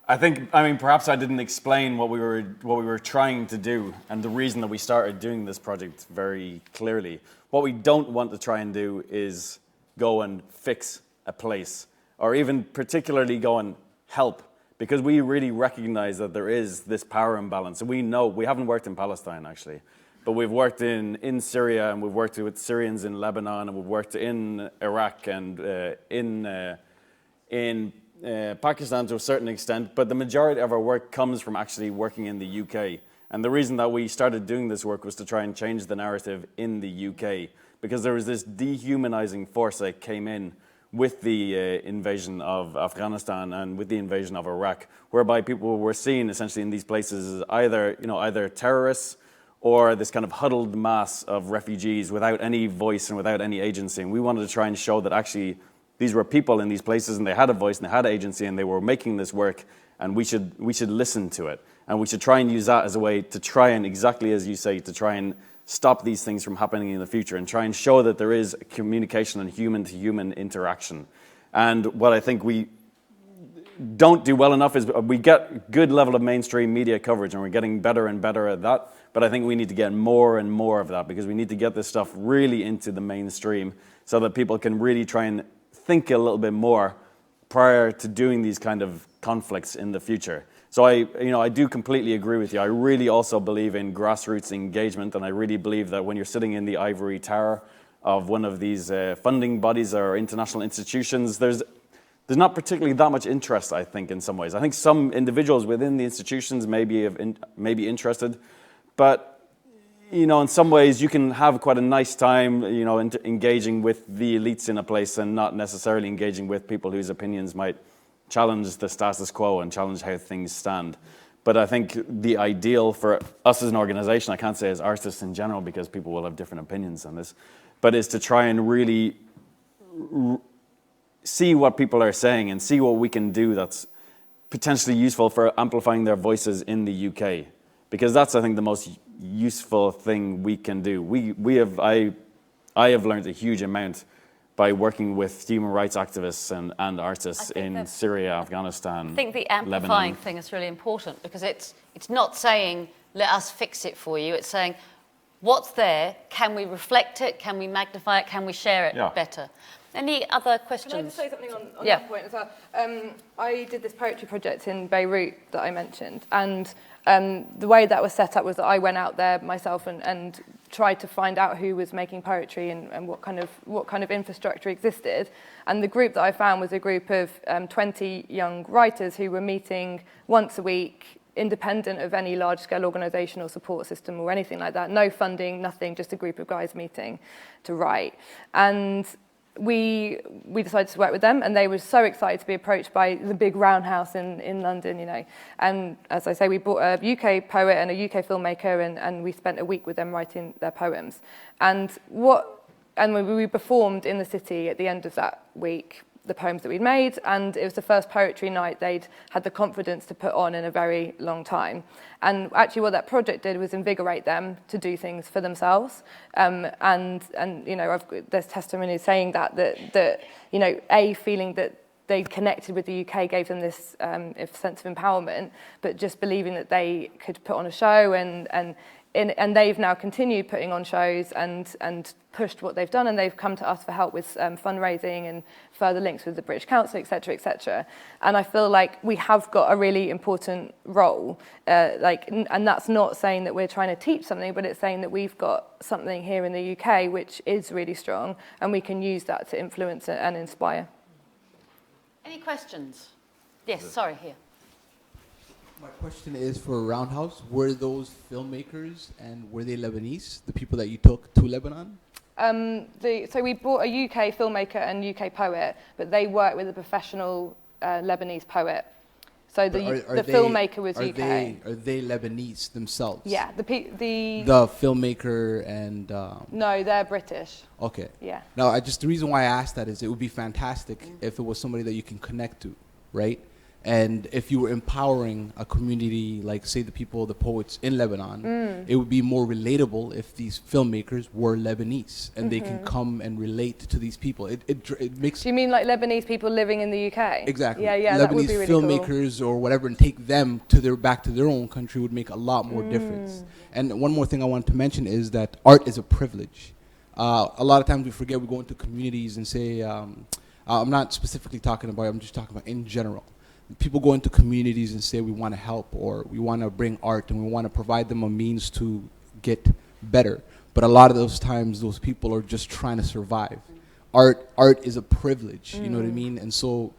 I think, perhaps I didn't explain what we were trying to do and the reason that we started doing this project very clearly, What we don't want to try and do is go and fix a place, or even particularly go and help, because we really recognize that there is this power imbalance. And we know, we haven't worked in Palestine actually, but we've worked in Syria, and we've worked with Syrians in Lebanon, and we've worked in Iraq and in Pakistan to a certain extent, but the majority of our work comes from actually working in the UK. And the reason that we started doing this work was to try and change the narrative in the UK, because there was this dehumanizing force that came in with the invasion of Afghanistan and with the invasion of Iraq, whereby people were seen essentially in these places as either terrorists or this kind of huddled mass of refugees without any voice and without any agency. And we wanted to try and show that actually these were people in these places, and they had a voice and they had agency, and they were making this work, and we should listen to it. And we should try and use that as a way to try and, exactly as you say, to try and stop these things from happening in the future, and try and show that there is communication and human-to-human interaction. And what I think we don't do well enough is we get good level of mainstream media coverage, and we're getting better and better at that. But I think we need to get more and more of that, because we need to get this stuff really into the mainstream so that people can really try and think a little bit more prior to doing these kind of conflicts in the future. So I do completely agree with you. I really also believe in grassroots engagement, and I really believe that when you're sitting in the ivory tower of one of these funding bodies or international institutions, there's not particularly that much interest, I think, in some ways. I think some individuals within the institutions may be interested, but in some ways you can have quite a nice time, engaging with the elites in a place and not necessarily engaging with people whose opinions might challenge the status quo and challenge how things stand. But I think the ideal for us as an organization, I can't say as artists in general because people will have different opinions on this, but is to try and really see what people are saying and see what we can do that's potentially useful for amplifying their voices in the UK. Because that's, I think, the most useful thing we can do. I have learned a huge amount by working with human rights activists and artists in Syria, Afghanistan, I think the amplifying Lebanon. thing is really important, because it's not saying, let us fix it for you. It's saying, what's there? Can we reflect it? Can we magnify it? Can we share it better? Any other questions? Can I just say something on that point as well? I did this poetry project in Beirut that I mentioned, and the way that was set up was that I went out there myself and tried to find out who was making poetry and what kind of infrastructure existed. And the group that I found was a group of 20 young writers who were meeting once a week, independent of any large-scale organisation or support system or anything like that. No funding, nothing, just a group of guys meeting to write. And we decided to work with them, and they were so excited to be approached by the big roundhouse in London, And as I say, we brought a UK poet and a UK filmmaker, and we spent a week with them writing their poems. And we performed in the city at the end of that week the poems that we'd made, and it was the first poetry night they'd had the confidence to put on in a very long time. And actually what that project did was invigorate them to do things for themselves. There's testimony saying that feeling that they connected with the UK gave them this sense of empowerment, but just believing that they could put on a show and they've now continued putting on shows and pushed what they've done, and they've come to us for help with fundraising and further links with the British Council, etc., etc. And I feel like we have got a really important role, and that's not saying that we're trying to teach something, but it's saying that we've got something here in the UK which is really strong, and we can use that to influence and inspire. Any questions? Yes, sorry, here. My question is for Roundhouse. Were those filmmakers and were they Lebanese, the people that you took to Lebanon? So we brought a UK filmmaker and UK poet, but they work with a professional Lebanese poet. So the filmmaker was UK. Are they Lebanese themselves? Yeah, the filmmaker and... No, they're British. Okay. Yeah. Now, the reason why I asked that is it would be fantastic if it was somebody that you can connect to, right? And if you were empowering a community, like, say, the poets in Lebanon, it would be more relatable if these filmmakers were Lebanese and they can come and relate to these people. It makes... Do you mean like Lebanese people living in the UK? Exactly. Yeah, Lebanese that would be really filmmakers cool. Or whatever, and take them back to their own country would make a lot more difference. And one more thing I wanted to mention is that art is a privilege. A lot of times we forget, we go into communities and say, I'm not specifically talking about, I'm just talking about in general. People go into communities and say we want to help, or we want to bring art, and we want to provide them a means to get better. But a lot of those times, those people are just trying to survive. Art is a privilege, you know what I mean? And so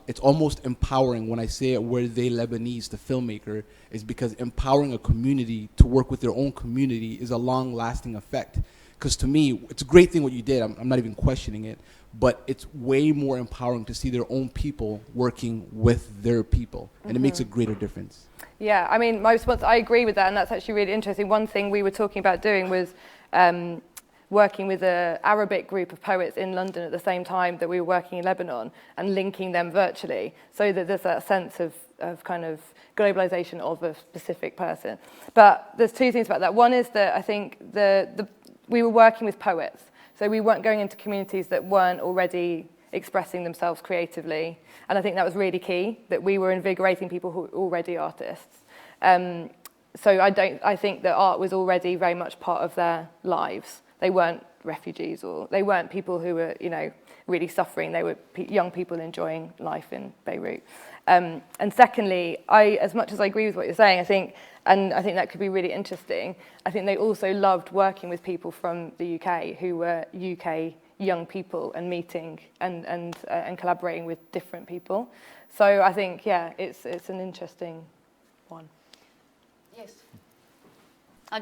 it's almost empowering when I say it, where they Lebanese, the filmmaker, is because empowering a community to work with their own community is a long-lasting effect. Because to me, it's a great thing what you did. I'm not even questioning it. But it's way more empowering to see their own people working with their people. And it makes a greater difference. Yeah, I mean, my response, I agree with that, and that's actually really interesting. One thing we were talking about doing was working with an Arabic group of poets in London at the same time that we were working in Lebanon, and linking them virtually, so that there's that sense of kind of globalization of a specific person. But there's two things about that. One is that I think we were working with poets, so we weren't going into communities that weren't already expressing themselves creatively. And I think that was really key, that we were invigorating people who were already artists. So I think that art was already very much part of their lives. They weren't refugees, or they weren't people who were, really suffering. They were young people enjoying life in Beirut. And secondly, as much as I agree with what you're saying, I think that could be really interesting, I think they also loved working with people from the UK who were UK young people, and meeting and collaborating with different people. So I think, it's an interesting one. Yes.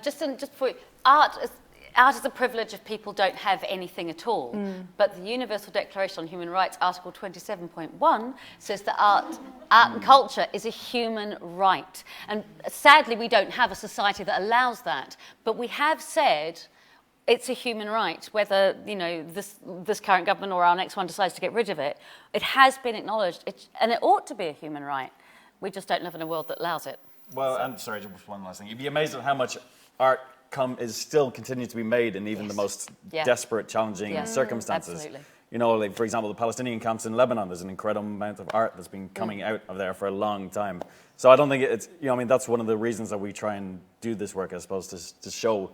Just before you, art is a privilege if people don't have anything at all. But the Universal Declaration on Human Rights, Article 27.1, says that art and culture is a human right. And sadly, we don't have a society that allows that. But we have said it's a human right, whether this current government or our next one decides to get rid of it. It has been acknowledged, and it ought to be a human right. We just don't live in a world that allows it. Well, and sorry, just one last thing. You'd be amazed at how much art is still continuing to be made in even the most desperate, challenging circumstances. Absolutely. Like, for example, the Palestinian camps in Lebanon, there's an incredible amount of art that's been coming out of there for a long time. So I don't think it's, that's one of the reasons that we try and do this work, I suppose, to show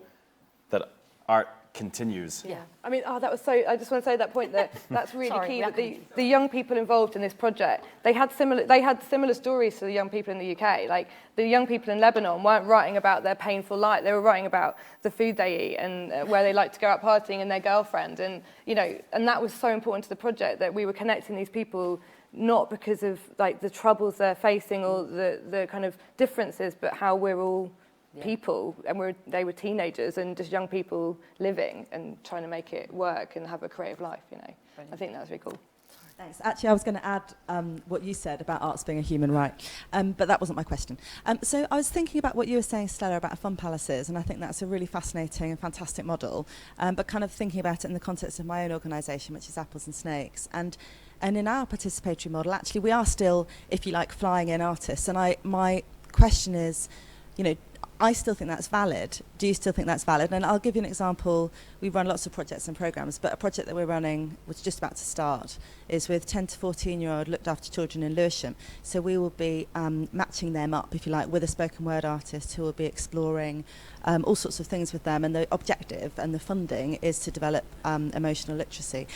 that art continues. Yeah. I mean, that was so, I just want to say that point, that's really key, that the young people involved in this project, they had similar stories to the young people in the UK. Like, the young people in Lebanon weren't writing about their painful life, they were writing about the food they eat, and where they like to go out partying, and their girlfriend, and and that was so important to the project, that we were connecting these people not because of like the troubles they're facing or the kind of differences, but how we're all people, and they were teenagers and just young people living and trying to make it work and have a creative life. I think that was really cool. Thanks. Actually, I was going to add what you said about arts being a human right, but that wasn't my question. So I was thinking about what you were saying, Stella, about fun palaces, and I think that's a really fascinating and fantastic model, but kind of thinking about it in the context of my own organisation, which is Apples and Snakes. And in our participatory model, actually, we are still, if you like, flying in artists. And my question is, I still think that's valid. Do you still think that's valid? And I'll give you an example. We run lots of projects and programs, but a project that we're running, which is just about to start, is with 10 to 14-year-old looked after children in Lewisham. So we will be matching them up, if you like, with a spoken word artist who will be exploring all sorts of things with them. And the objective and the funding is to develop emotional literacy.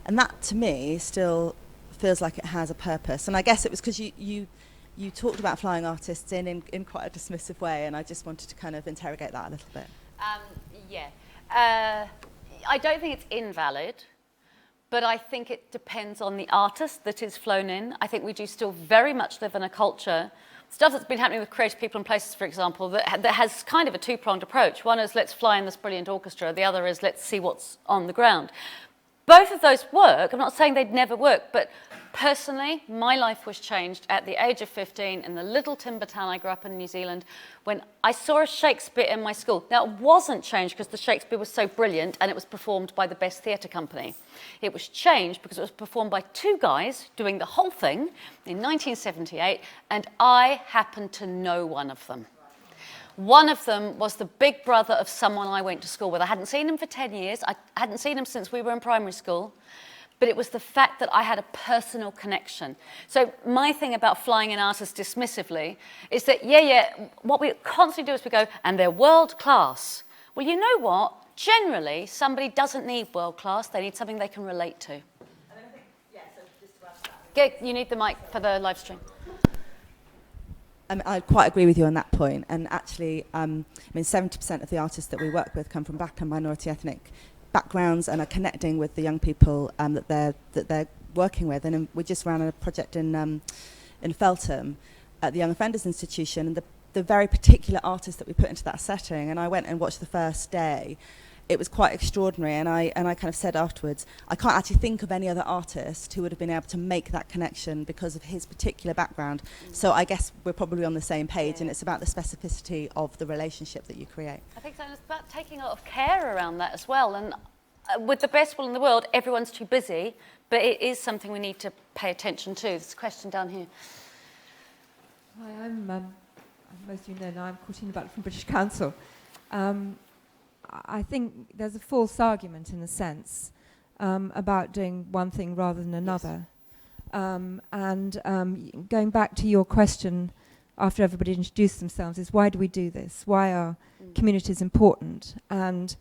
And that, to me, still feels like it has a purpose. And I guess it was because you talked about flying artists in quite a dismissive way, and I just wanted to kind of interrogate that a little bit. I don't think it's invalid, but I think it depends on the artist that is flown in. I think we do still very much live in a culture, stuff that's been happening with creative people and places, for example, that has kind of a two-pronged approach. One is let's fly in this brilliant orchestra, the other is let's see what's on the ground. Both of those work. I'm not saying they'd never work, but personally, my life was changed at the age of 15 in the little timber town I grew up in New Zealand when I saw a Shakespeare in my school. Now, it wasn't changed because the Shakespeare was so brilliant and it was performed by the best theatre company. It was changed because it was performed by two guys doing the whole thing in 1978, and I happened to know one of them. One of them was the big brother of someone I went to school with. I hadn't seen him for 10 years. I hadn't seen him since we were in primary school. But it was the fact that I had a personal connection. So my thing about flying in artists dismissively is that, what we constantly do is we go, and they're world class. Well, you know what? generally, somebody doesn't need world class, they need something they can relate to. You need the mic for the live stream. I quite agree with you on that point. And actually, 70% of the artists that we work with come from black and minority ethnic backgrounds and are connecting with the young people that they're working with. And we just ran a project in Feltham at the Young Offenders Institution, and the very particular artists that we put into that setting. And I went and watched the first day. It was quite extraordinary, and I kind of said afterwards, I can't actually think of any other artist who would have been able to make that connection because of his particular background. So I guess we're probably on the same page, and it's about the specificity of the relationship that you create. I think so, and it's about taking a lot of care around that as well. And with the best will in the world, everyone's too busy, but it is something we need to pay attention to. There's a question down here. Hi, most of you know now, I'm Courtine Butler from British Council. I think there's a false argument in a sense about doing one thing rather than another. Going back to your question after everybody introduced themselves is why do we do this? Why are communities important? And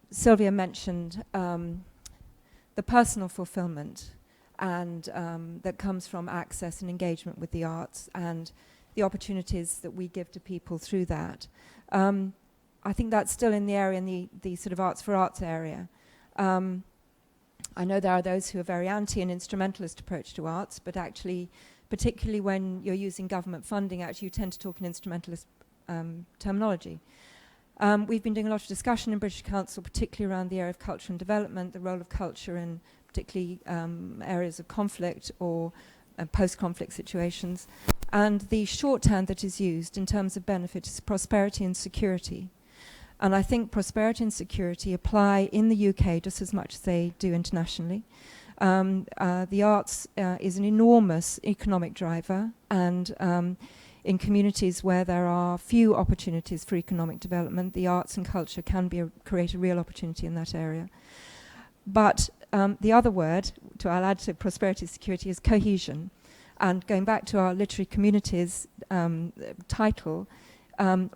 Sylvia mentioned the personal fulfillment and that comes from access and engagement with the arts and the opportunities that we give to people through that. I think that's still in the area, in the sort of arts for arts area. I know there are those who are very anti an instrumentalist approach to arts, but actually, particularly when you're using government funding, actually you tend to talk in instrumentalist terminology. We've been doing a lot of discussion in British Council, particularly around the area of culture and development, the role of culture in particularly areas of conflict or post-conflict situations. And the shorthand that is used in terms of benefit is prosperity and security. And I think prosperity and security apply in the UK just as much as they do internationally. The arts is an enormous economic driver, and in communities where there are few opportunities for economic development, the arts and culture can create a real opportunity in that area. But the other word, I'll add to prosperity and security, is cohesion. And going back to our literary communities title,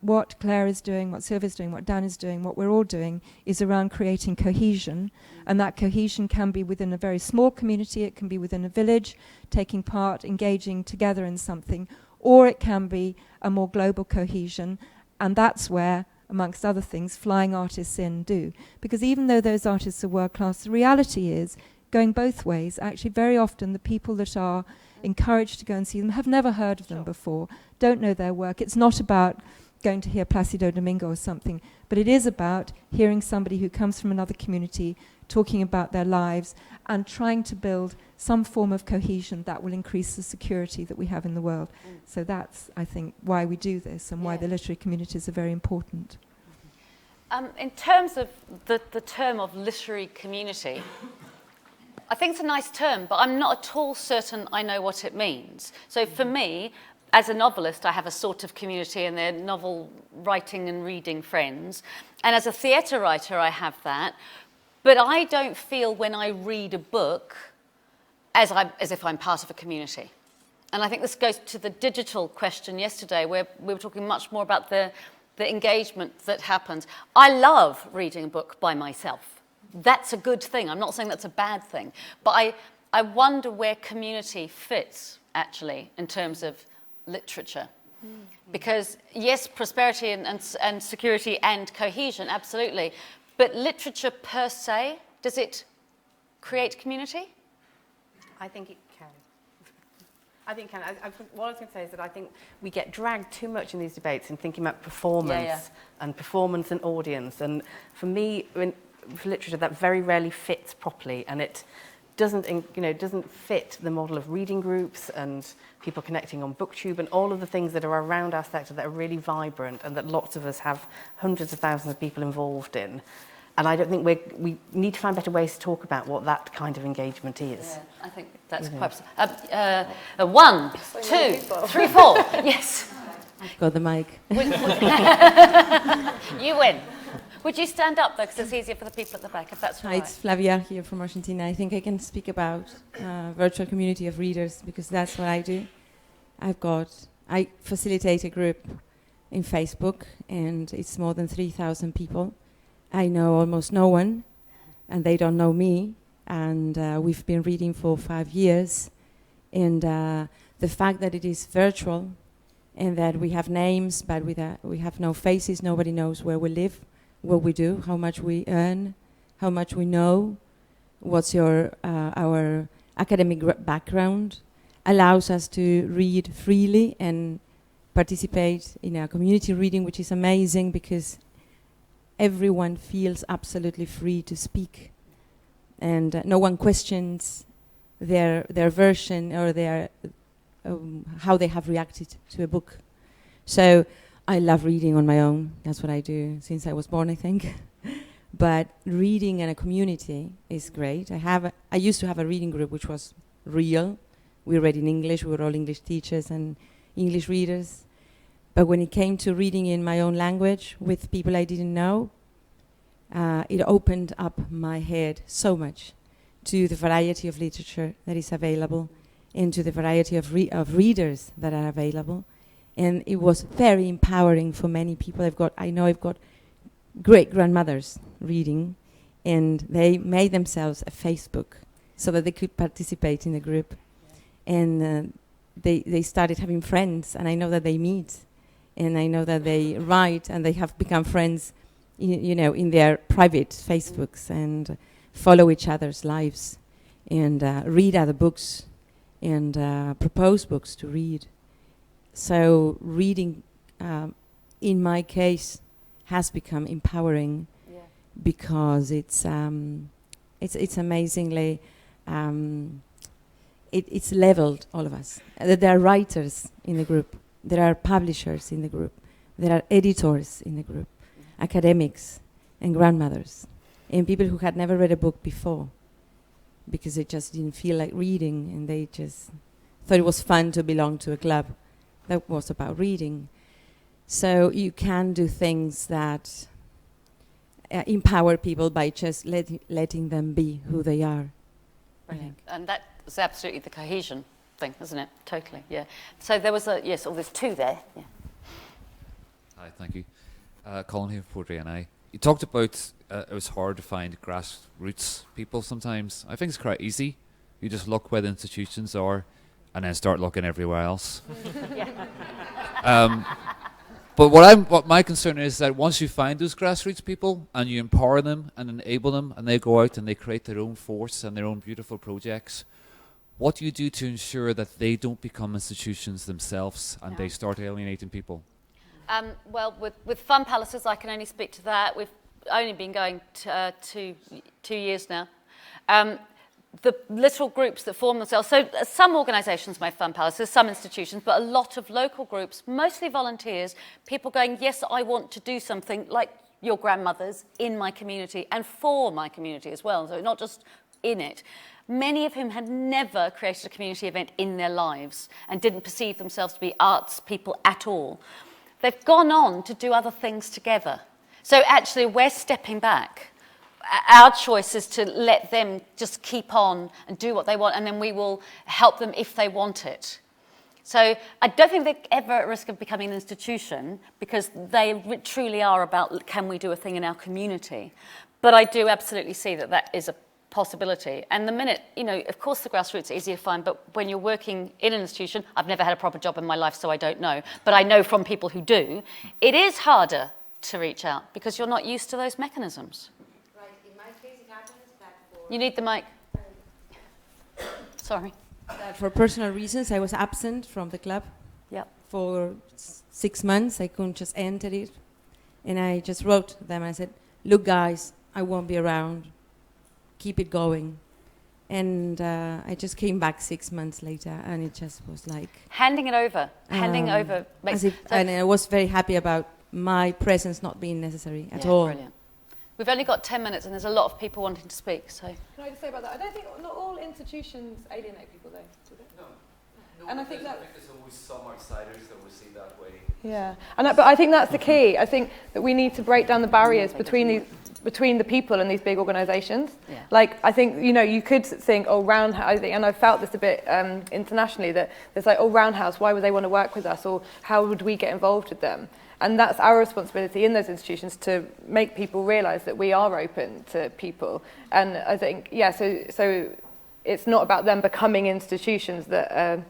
what Claire is doing, what Sylvia is doing, what Dan is doing, what we're all doing is around creating cohesion. And that cohesion can be within a very small community, it can be within a village, taking part, engaging together in something, or it can be a more global cohesion. And that's where, amongst other things, flying artists in do. Because even though those artists are world class, the reality is, going both ways, actually very often the people that are encouraged to go and see them have never heard of them before, don't know their work. It's not about going to hear Placido Domingo or something, but it is about hearing somebody who comes from another community talking about their lives and trying to build some form of cohesion that will increase the security that we have in the world. So that's, I think, why we do this and why the literary communities are very important. In terms of the term of literary community, I think it's a nice term, but I'm not at all certain I know what it means. So for me, as a novelist, I have a sort of community and they're novel writing and reading friends. And as a theatre writer, I have that. But I don't feel when I read a book as if I'm part of a community. And I think this goes to the digital question yesterday, where we were talking much more about the engagement that happens. I love reading a book by myself. That's a good thing. I'm not saying that's a bad thing. But I wonder where community fits, actually, in terms of literature. Because, yes, prosperity and security and cohesion, absolutely. But literature per se, does it create community? I think it can. I think it can. What I was going to say is that I think we get dragged too much in these debates in thinking about performance and performance and audience. And for me, for literature, that very rarely fits properly, and it doesn't fit the model of reading groups and people connecting on BookTube and all of the things that are around our sector that are really vibrant and that lots of us have hundreds of thousands of people involved in. And I don't think we need to find better ways to talk about what that kind of engagement is. Yeah, I think that's quite... 1, 2, 3, 4. Yes. I've got the mic. You win. Would you stand up, though, because it's easier for the people at the back, if that's all right. Hi, it's Flavia here from Argentina. I think I can speak about virtual community of readers, because that's what I do. I facilitate a group in Facebook, and it's more than 3,000 people. I know almost no one, and they don't know me. And we've been reading for 5 years. And the fact that it is virtual and that we have names, but we have no faces, nobody knows where we live, what we do, how much we earn, how much we know, what's our academic background, allows us to read freely and participate in a community reading, which is amazing because everyone feels absolutely free to speak. And no one questions their version or their how they have reacted to a book. So I love reading on my own. That's what I do since I was born, I think. But reading in a community is great. I used to have a reading group which was real. We read in English. We were all English teachers and English readers. But when it came to reading in my own language with people I didn't know, it opened up my head so much to the variety of literature that is available and to the variety of readers that are available. And it was very empowering for many people. I know I've got great-grandmothers reading, and they made themselves a Facebook so that they could participate in the group. And they started having friends, and I know that they meet, and I know that they write, and they have become friends, in their private Facebooks, and follow each other's lives, and read other books, and propose books to read. So reading, in my case, has become empowering because it's amazingly, it's leveled all of us. There are writers in the group, there are publishers in the group, there are editors in the group, academics and grandmothers, and people who had never read a book before because they just didn't feel like reading, and they just thought it was fun to belong to a club that was about reading. So you can do things that empower people by just letting them be who they are. Brilliant. And that's absolutely the cohesion thing, isn't it? Totally, yeah. So there was there's two there. Yeah. Hi, thank you. Colin here for DNI. You talked about it was hard to find grassroots people sometimes. I think it's quite easy. You just look where the institutions are and then start looking everywhere else. But what my concern is that once you find those grassroots people and you empower them and enable them and they go out and they create their own force and their own beautiful projects, what do you do to ensure that they don't become institutions themselves and they start alienating people? Well, with Fun Palaces, I can only speak to that. We've only been going 2 years now. The little groups that form themselves, so some organisations make Fun Palaces, some institutions, but a lot of local groups, mostly volunteers, people going, yes, I want to do something like your grandmothers in my community and for my community as well, so not just in it. Many of whom had never created a community event in their lives and didn't perceive themselves to be arts people at all. They've gone on to do other things together. So actually, we're stepping back. Our choice is to let them just keep on and do what they want, and then we will help them if they want it. So I don't think they're ever at risk of becoming an institution because they truly are about, can we do a thing in our community? But I do absolutely see that that is a possibility. And the minute, of course the grassroots are easier to find, but when you're working in an institution, I've never had a proper job in my life, so I don't know, but I know from people who do, it is harder to reach out because you're not used to those mechanisms. Right, in my case it happens that You need the mic. Sorry. That for personal reasons I was absent from the club. Yep. For 6 months, I couldn't just enter it. And I just wrote them, I said, look guys, I won't be around. Keep it going. And I just came back 6 months later, and it just was like handing it over. Makes and I was very happy about my presence not being necessary at all. Brilliant. We've only got 10 minutes, and there's a lot of people wanting to speak. So can I just say about that? I don't think not all institutions alienate people, though. Do they? No. And I think that there's always some outsiders that will see that way. Yeah, but I think that's the key. I think that we need to break down the barriers between the people and these big organisations. Yeah. Like, I think, you could think, Roundhouse, and I've felt this a bit internationally, that there's like, Roundhouse, why would they want to work with us? Or how would we get involved with them? And that's our responsibility in those institutions, to make people realise that we are open to people. And I think, so it's not about them becoming institutions that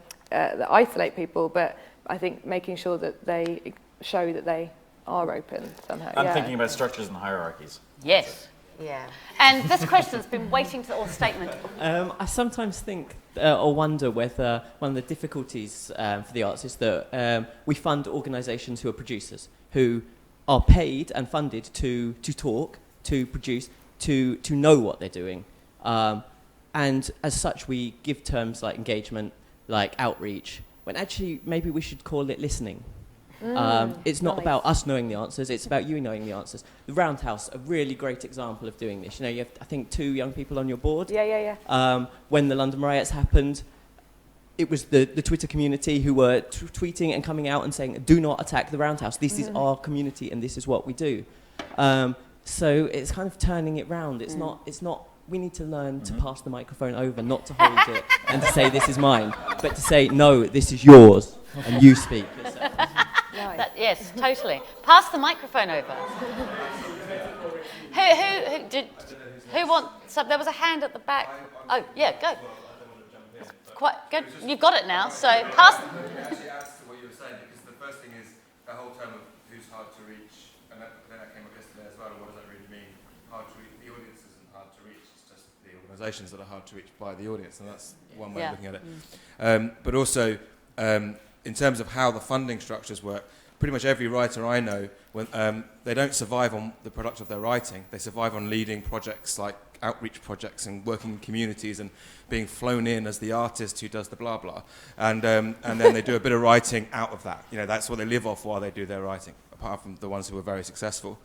isolate people, but I think making sure that they show that they are open somehow. I'm thinking about structures and hierarchies. Yes. Yeah. And this question's been waiting to, or statement. I sometimes think or wonder whether one of the difficulties for the arts is that we fund organisations who are producers, who are paid and funded to talk, to produce, to know what they're doing. And as such, we give terms like engagement, like outreach, when actually maybe we should call it listening. It's not about us knowing the answers, it's about you knowing the answers. The Roundhouse, a really great example of doing this. You know, you have, I think, 2 young people on your board. When the London riots happened, it was the Twitter community who were tweeting and coming out and saying, do not attack the Roundhouse. This is our community and this is what we do. So it's kind of turning it round. It's not. We need to learn to pass the microphone over, not to hold it and to say this is mine, but to say, no, this is yours, and you speak. Yes, totally. Pass the microphone over. Who wants? There was a hand at the back. Oh, yeah, go. Quite good. You've got it now. So pass. Actually adds to what you were saying, because the first thing is the whole term of who's hard to reach, and that came up yesterday as well. What does that really mean? Hard to reach. The audience isn't hard to reach. It's just the organisations that are hard to reach by the audience, and that's one way of looking at it. But also, in terms of how the funding structures work, pretty much every writer I know, when they don't survive on the product of their writing, they survive on leading projects like outreach projects and working in communities and being flown in as the artist who does the blah blah, and then they do a bit of writing out of that. You know, that's what they live off while they do their writing, apart from the ones who are very successful.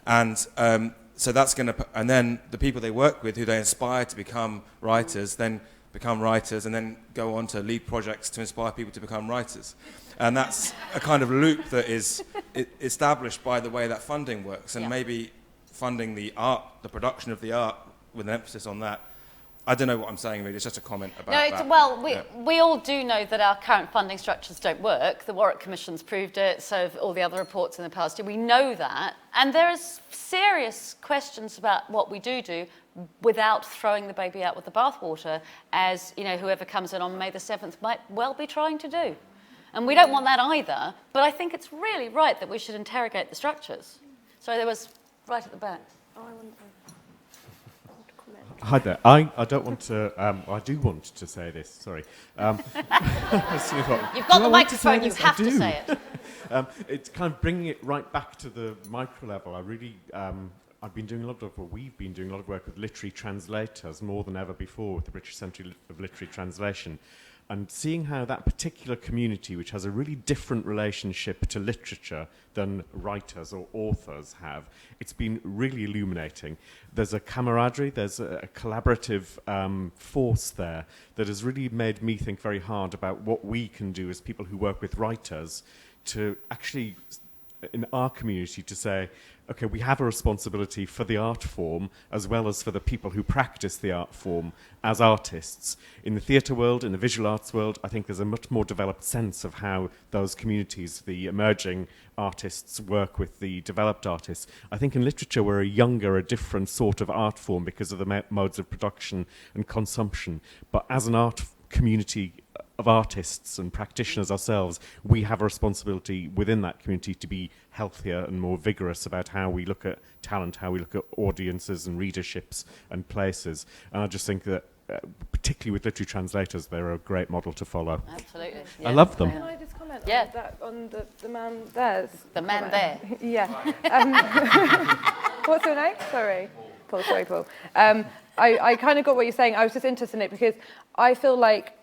And so that's going to, and then the people they work with, who they inspire to become writers, then become writers and then go on to lead projects to inspire people to become writers. And that's a kind of loop that is established by the way that funding works. And maybe funding the art, the production of the art, with an emphasis on that. I don't know what I'm saying, really. It's just a comment about that. Well, we all do know that our current funding structures don't work. The Warwick Commission's proved it, so have all the other reports in the past year. We know that. And there is serious questions about what we do without throwing the baby out with the bathwater, as you know, whoever comes in on May the 7th might well be trying to do. And we don't want that either, but I think it's really right that we should interrogate the structures. So there was right at the back. Hi there. I don't want to. I do want to say this. Sorry. You've got the microphone. You have to say it. It's kind of bringing it right back to the micro level. I really. I've been doing a lot of, or we've been doing a lot of work with literary translators more than ever before with the British Centre of Literary Translation. And seeing how that particular community, which has a really different relationship to literature than writers or authors have, it's been really illuminating. There's a camaraderie, there's a collaborative force there that has really made me think very hard about what we can do as people who work with writers to actually, in our community, to say, okay, we have a responsibility for the art form as well as for the people who practice the art form as artists. In the theatre world, in the visual arts world, I think there's a much more developed sense of how those communities, the emerging artists, work with the developed artists. I think in literature we're a different sort of art form because of the modes of production and consumption. But as an art community of artists and practitioners ourselves, we have a responsibility within that community to be healthier and more vigorous about how we look at talent, how we look at audiences and readerships and places. And I just think that, particularly with literary translators, they're a great model to follow. Absolutely. Yeah. I love them. Can I just comment on the man there? The man there. Yeah. What's your name? Sorry. Paul. Sorry, Paul. I kind of got what you're saying. I was just interested in it because I feel like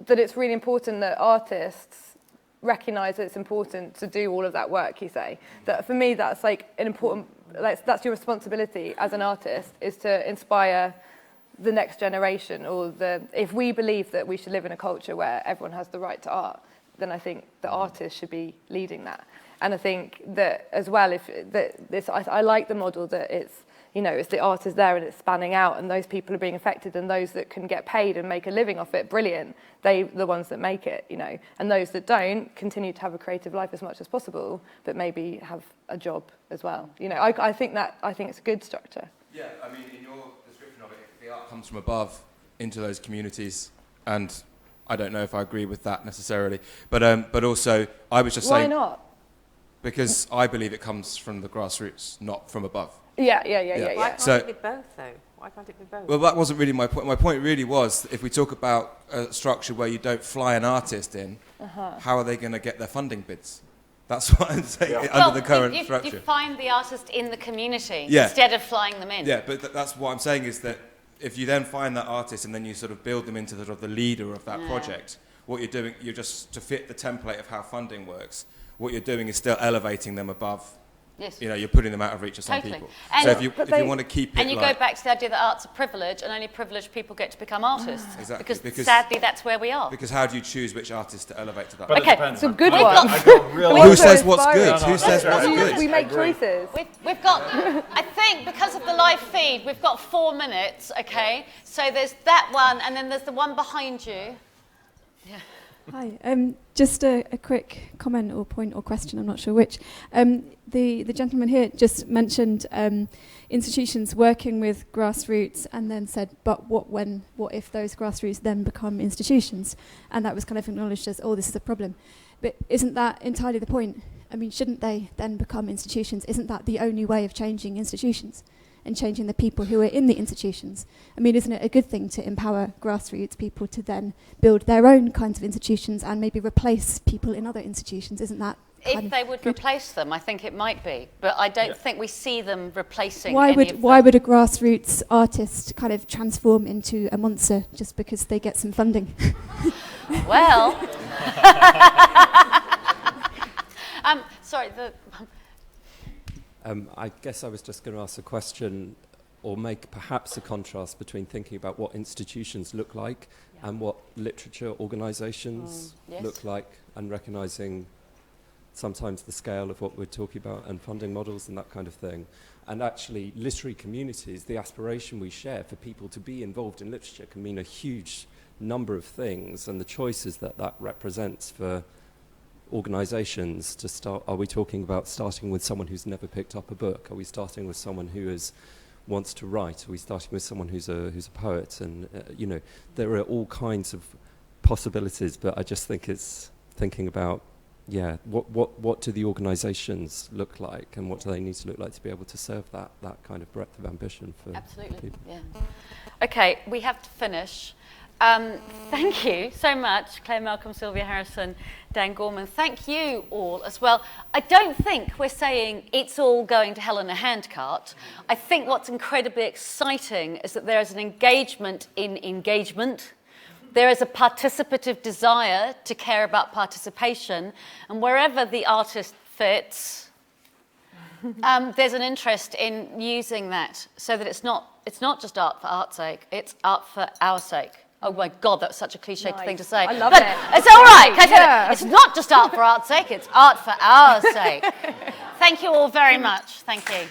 that it's really important that artists recognise that it's important to do all of that work, you say. That for me, that's like an important, that's your responsibility as an artist, is to inspire the next generation, or if we believe that we should live in a culture where everyone has the right to art, then I think the artist should be leading that. And I think that as well, I like the model that If the art is there and it's spanning out and those people are being affected and those that can get paid and make a living off it, brilliant. They're the ones that make it, And those that don't continue to have a creative life as much as possible, but maybe have a job as well. I think it's a good structure. Yeah, I mean, in your description of it, the art comes from above into those communities, and I don't know if I agree with that necessarily, but also I was just saying... Why not? Because I believe it comes from the grassroots, not from above. Yeah. Why can't it be both, though? Why can't it be both? Well, that wasn't really my point. My point really was, if we talk about a structure where you don't fly an artist in, how are they going to get their funding bids? That's what I'm saying, under the current structure. You find the artist in the community Yeah. instead of flying them in. Yeah, but that's what I'm saying is that if you then find that artist and then you sort of build them into the leader of that project, what you're doing, you're just, to fit the template of how funding works, what you're doing is still elevating them above. Yes. You're putting them out of reach of some people. And so if you want to keep it and you go back to the idea that art's a privilege and only privileged people get to become artists. Exactly. Because sadly that's where we are. Because how do you choose which artists to elevate to that? But okay, some good ones. Who says what's good? Who says what's good? We make choices. We've got, I think, because of the live feed, we've got 4 minutes, okay? So there's that one, and then there's the one behind you. Yeah. Hi, just a quick comment or point or question, I'm not sure which. The gentleman here just mentioned institutions working with grassroots and then said, but what if those grassroots then become institutions? And that was kind of acknowledged as, this is a problem. But isn't that entirely the point? I mean, shouldn't they then become institutions? Isn't that the only way of changing institutions and changing the people who are in the institutions? I mean, isn't it a good thing to empower grassroots people to then build their own kinds of institutions and maybe replace people in other institutions? Isn't that if they would replace them, I think it might be. But I don't think we see them replacing why would a grassroots artist kind of transform into a monster just because they get some funding? Well... sorry, I guess I was just going to ask a question or make perhaps a contrast between thinking about what institutions look like and what literature organisations look like, and recognising sometimes the scale of what we're talking about and funding models and that kind of thing. And actually, literary communities, the aspiration we share for people to be involved in literature can mean a huge number of things, and the choices that represents for organisations to start. Are we talking about starting with someone who's never picked up a book? Are we starting with someone who wants to write? Are we starting with someone who's a poet? And there are all kinds of possibilities. But I just think it's thinking about what do the organisations look like, and what do they need to look like to be able to serve that kind of breadth of ambition for people? Yeah. Okay, we have to finish. Thank you so much, Claire Malcolm, Sylvia Harrison, Dan Gorman. Thank you all as well. I don't think we're saying it's all going to hell in a handcart. I think what's incredibly exciting is that there is an engagement in engagement. There is a participative desire to care about participation, and wherever the artist fits, there's an interest in using that so that it's not just art for art's sake, it's art for our sake. Oh my God, that's such a cliched thing to say. I love but it. It's all right. It's not just art for art's sake, it's art for our sake. Thank you all very much. Thank you.